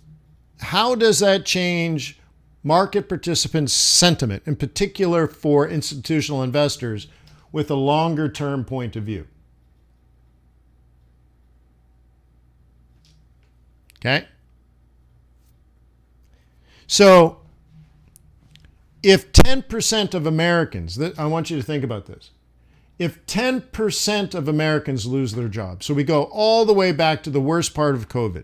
how does that change market participants' sentiment, in particular for institutional investors with a longer term point of view? Okay? So, if 10% of Americans, I want you to think about this. If 10% of Americans lose their jobs, so we go all the way back to the worst part of COVID,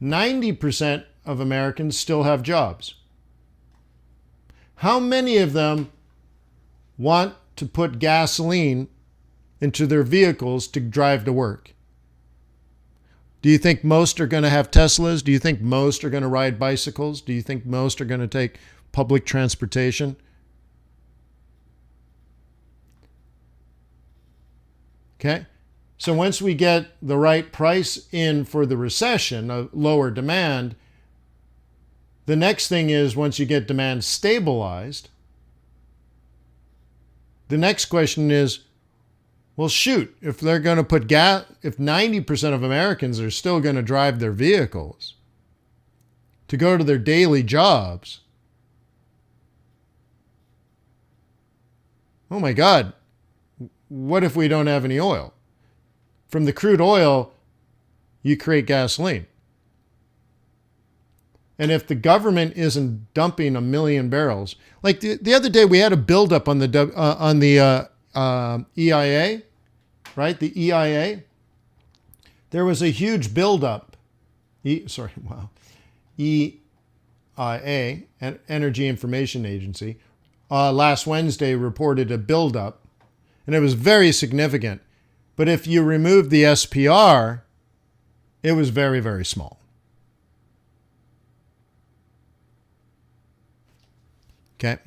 90% of Americans still have jobs. How many of them want to put gasoline into their vehicles to drive to work? Do you think most are going to have Teslas? Do you think most are going to ride bicycles? Do you think most are going to take public transportation? Okay? So once we get the right price in for the recession, a lower demand, the next thing is, once you get demand stabilized, the next question is, well, shoot, if they're going to put gas, if 90% of Americans are still going to drive their vehicles to go to their daily jobs, oh my God, what if we don't have any oil? From the crude oil, you create gasoline. And if the government isn't dumping 1 million barrels, like the other day we had a buildup on the EIA, right? The EIA. There was a huge buildup. EIA, Energy Information Agency, last Wednesday reported a buildup, and it was very significant. But if you remove the SPR, it was very, very small. Okay.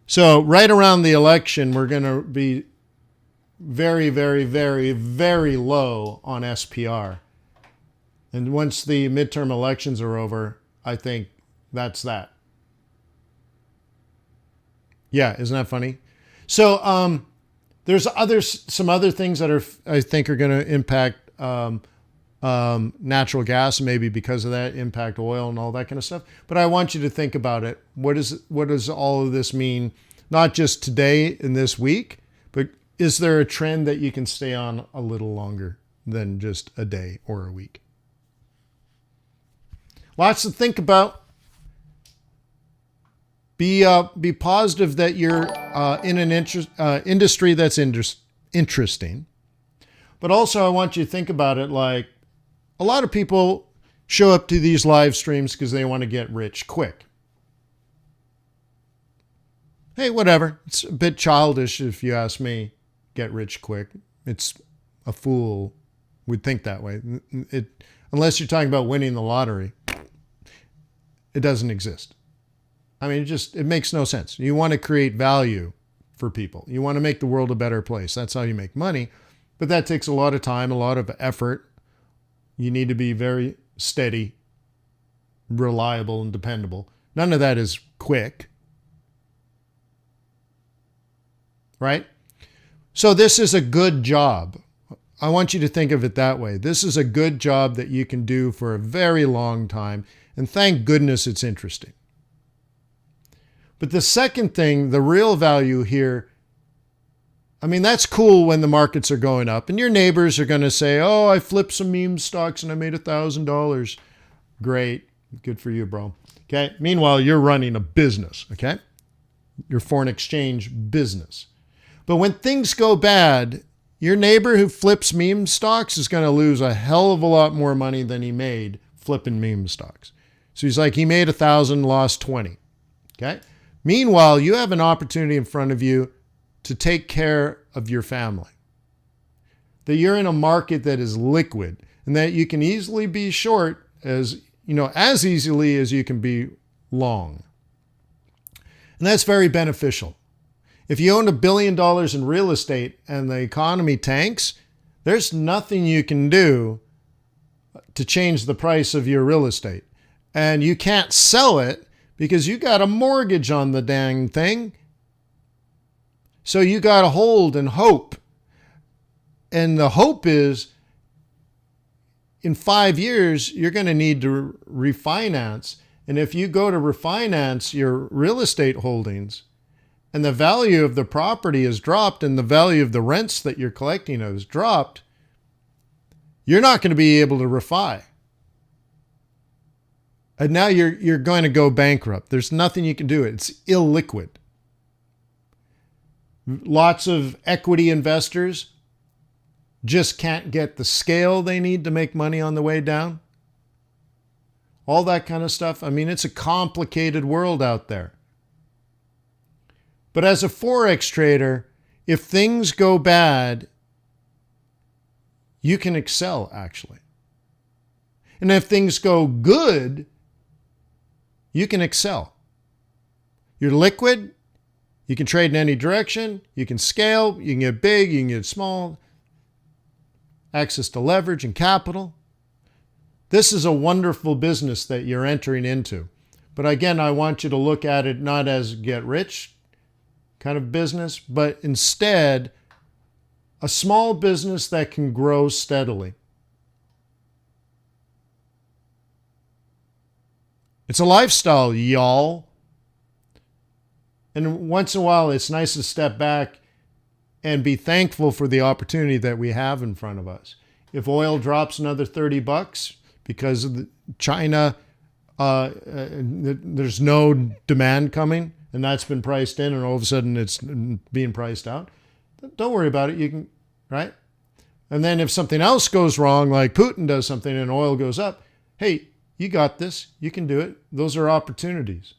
So right around the election, we're going to be very, very, very, very low on SPR. And once the midterm elections are over, I think that's that. Yeah, isn't that funny? So there's some other things that I think are going to impact natural gas, maybe because of that, impact oil and all that kind of stuff. But I want you to think about it. What does all of this mean, not just today in this week, but is there a trend that you can stay on a little longer than just a day or a week? Lots to think about. Be positive that you're in an industry that's interesting. But also I want you to think about it like, a lot of people show up to these live streams because they want to get rich quick. Hey, whatever. It's a bit childish if you ask me, get rich quick. It's a fool would think that way. Unless you're talking about winning the lottery, it doesn't exist. I mean, it makes no sense. You want to create value for people. You want to make the world a better place. That's how you make money. But that takes a lot of time, a lot of effort. You need to be very steady, reliable, and dependable. None of that is quick. Right? So this is a good job. I want you to think of it that way. This is a good job that you can do for a very long time. And thank goodness it's interesting. But the second thing, the real value here, I mean, that's cool when the markets are going up and your neighbors are going to say, oh, I flipped some meme stocks and I made $1,000. Great. Good for you, bro. Okay. Meanwhile, you're running a business. Okay. Your foreign exchange business. But when things go bad, your neighbor who flips meme stocks is going to lose a hell of a lot more money than he made flipping meme stocks. So he's like, he made 1,000, lost 20. Okay. Meanwhile, you have an opportunity in front of you to take care of your family. That you're in a market that is liquid and that you can easily be short as easily as you can be long. And that's very beneficial. If you own $1 billion in real estate and the economy tanks, there's nothing you can do to change the price of your real estate. and you can't sell it because you got a mortgage on the dang thing. So you got to hold and hope. And the hope is in 5 years, you're going to need to refinance. And if you go to refinance your real estate holdings and the value of the property is dropped and the value of the rents that you're collecting has dropped, you're not going to be able to refi. And now you're going to go bankrupt. There's nothing you can do. It's illiquid. Lots of equity investors just can't get the scale they need to make money on the way down. All that kind of stuff. I mean, it's a complicated world out there. But as a Forex trader, if things go bad, you can excel, actually. And if things go good, you can excel. You're liquid. You can trade in any direction. You can scale. You can get big. You can get small. Access to leverage and capital. This is a wonderful business that you're entering into. But again, I want you to look at it not as get rich kind of business, but instead a small business that can grow steadily. It's a lifestyle, y'all. And once in a while, it's nice to step back and be thankful for the opportunity that we have in front of us. If oil drops another $30 because of China, there's no demand coming, and that's been priced in, and all of a sudden it's being priced out, don't worry about it. You can, right? And then if something else goes wrong, like Putin does something and oil goes up, hey, you got this. You can do it. Those are opportunities.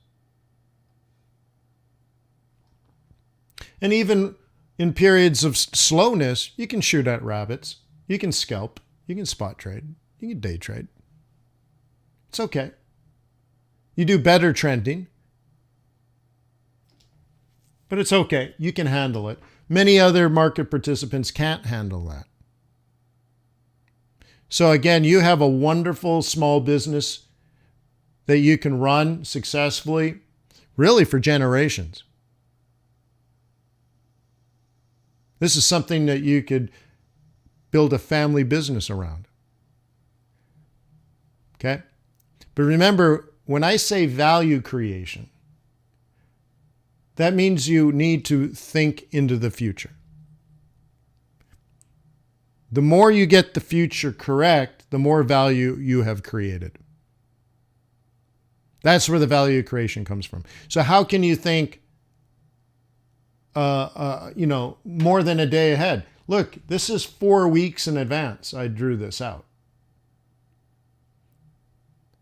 And even in periods of slowness, you can shoot at rabbits. You can scalp. You can spot trade. You can day trade. It's okay. You do better trending. But it's okay. You can handle it. Many other market participants can't handle that. So again, you have a wonderful small business that you can run successfully, really for generations. This is something that you could build a family business around. Okay? But remember, when I say value creation, that means you need to think into the future. The more you get the future correct, the more value you have created. That's where the value creation comes from. So how can you think more than a day ahead? Look, this is 4 weeks in advance. I drew this out.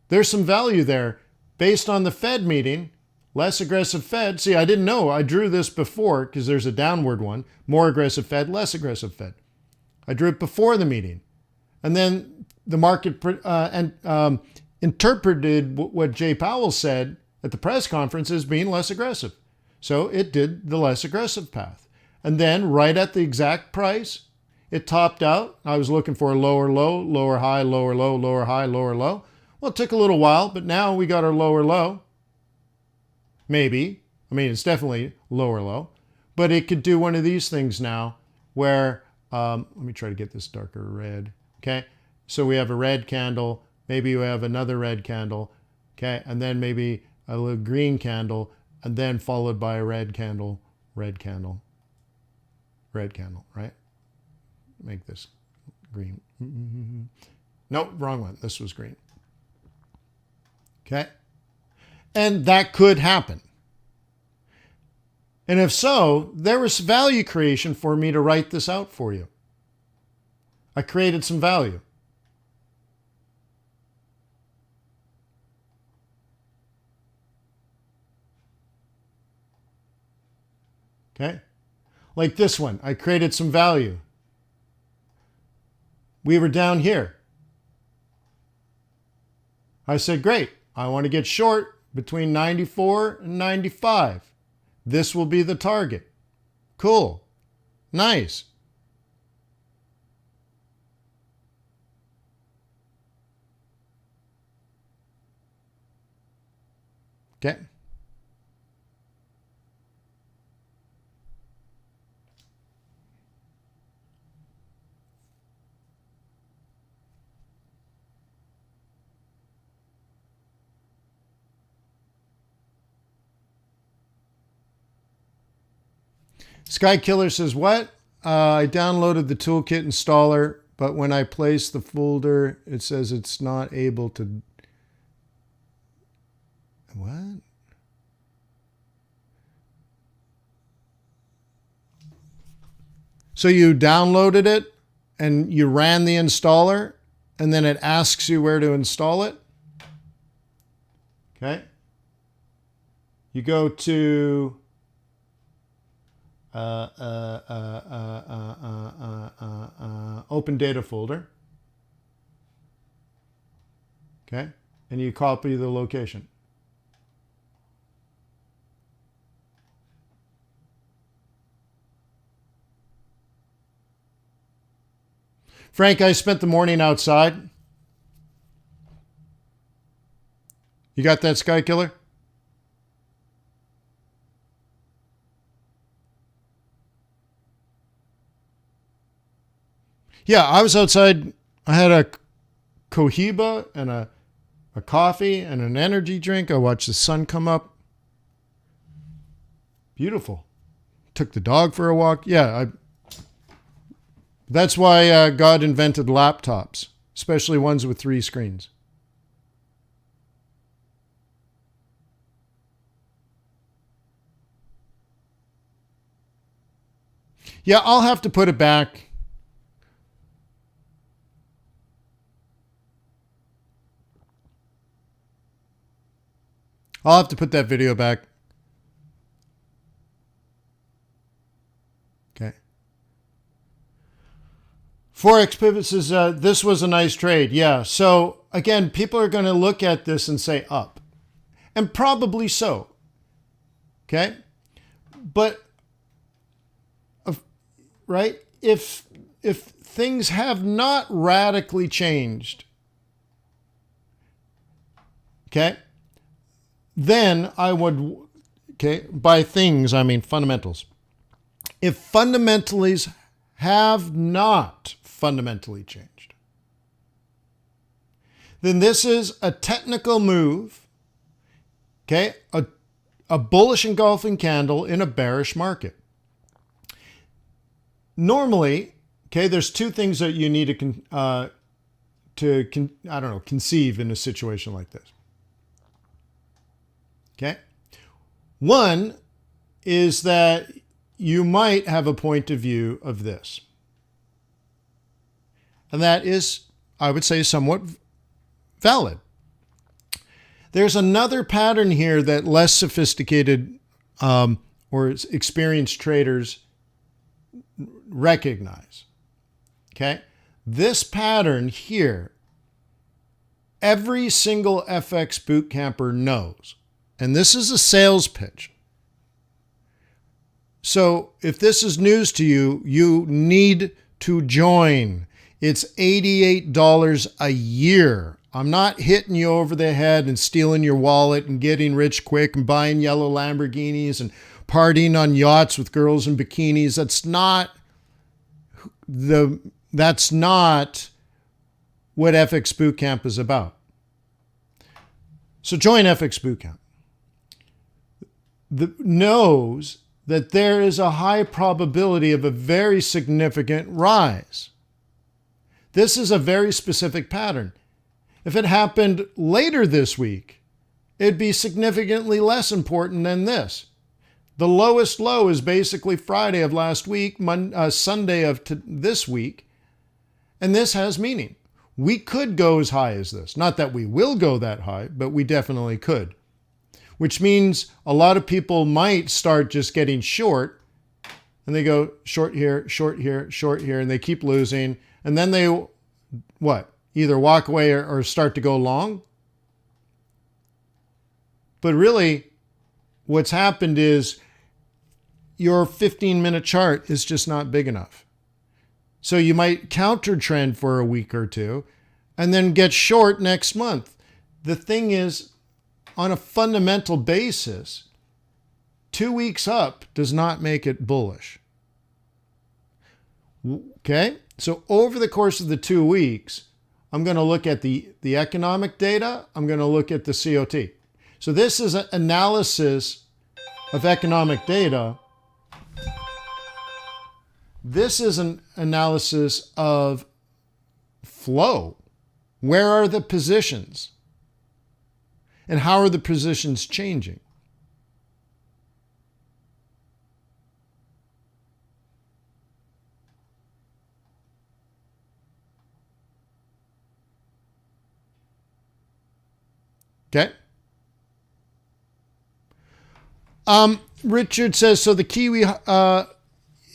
There's some value there based on the Fed meeting, less aggressive Fed. See, I didn't know. I drew this before because there's a downward one. More aggressive Fed, less aggressive Fed. I drew it before the meeting. And then the market interpreted what Jay Powell said at the press conference as being less aggressive. So it did the less aggressive path. And then right at the exact price, it topped out. I was looking for a lower low, lower high, lower low, lower high, lower low. Well, it took a little while, but now we got our lower low. Maybe. I mean, it's definitely lower low. But it could do one of these things now where, let me try to get this darker red. Okay. So we have a red candle. Maybe we have another red candle. Okay. And then maybe a little green candle, and then followed by a red candle, red candle, red candle, right? Make this green. Nope, wrong one. This was green. Okay. And that could happen. And if so, there was value creation for me to write this out for you. I created some value. Okay? Like this one, I created some value. We were down here. I said, great, I want to get short between 94 and 95. This will be the target. Cool. Nice. Okay. Sky Killer says, what? I downloaded the toolkit installer, but when I place the folder, it says it's not able to. What? So you downloaded it and you ran the installer, and then it asks you where to install it. Okay. You go to open data folder. Okay. And you copy the location. Frank, I spent the morning outside. You got that, Sky Killer? Yeah, I was outside. I had a Cohiba and a coffee and an energy drink. I watched the sun come up. Beautiful. Took the dog for a walk. Yeah, that's why God invented laptops, especially ones with 3 screens. Yeah, I'll have to put it back. I'll have to put that video back. Okay. Forex Pivot says, this was a nice trade. Yeah. So again, people are going to look at this and say up. And probably so. Okay. But, right, if things have not radically changed, okay, then I would, okay, by things, I mean fundamentals. If fundamentals have not fundamentally changed, then this is a technical move, okay, a bullish engulfing candle in a bearish market. Normally, okay, there's 2 things that you need to conceive in a situation like this. Okay. One is that you might have a point of view of this. And that is, I would say, somewhat valid. There's another pattern here that less sophisticated or experienced traders recognize. Okay. This pattern here, every single FX boot camper knows. And this is a sales pitch. So if this is news to you, you need to join. It's $88 a year. I'm not hitting you over the head and stealing your wallet and getting rich quick and buying yellow Lamborghinis and partying on yachts with girls in bikinis. That's not what FX Bootcamp is about. So join FX Bootcamp. Knows that there is a high probability of a very significant rise. This is a very specific pattern. If it happened later this week, it'd be significantly less important than this. The lowest low is basically Friday of last week, Sunday of this week, and this has meaning. We could go as high as this. Not that we will go that high, but we definitely could. Which means a lot of people might start just getting short, and they go short here, short here, short here, and they keep losing. And then they, what? Either walk away or start to go long. But really, what's happened is your 15-minute chart is just not big enough. So you might counter trend for a week or two and then get short next month. The thing is, on a fundamental basis, 2 weeks up does not make it bullish. Okay? So over the course of the 2 weeks, I'm going to look at the economic data. I'm going to look at the COT. So this is an analysis of economic data. This is an analysis of flow. Where are the positions? And how are the positions changing? Okay. Richard says, so the Kiwi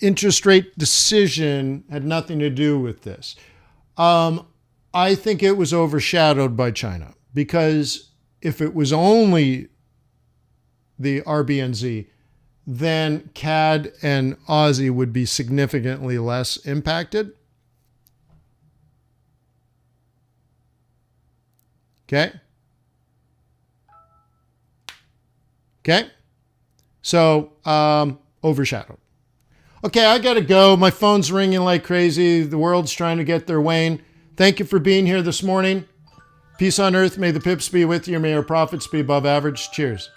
interest rate decision had nothing to do with this. I think it was overshadowed by China, because if it was only the RBNZ, then CAD and Aussie would be significantly less impacted. Okay. Okay. So, overshadowed. Okay, I got to go. My phone's ringing like crazy. The world's trying to get their wane. Thank you for being here this morning. Peace on earth. May the pips be with you. May your profits be above average. Cheers.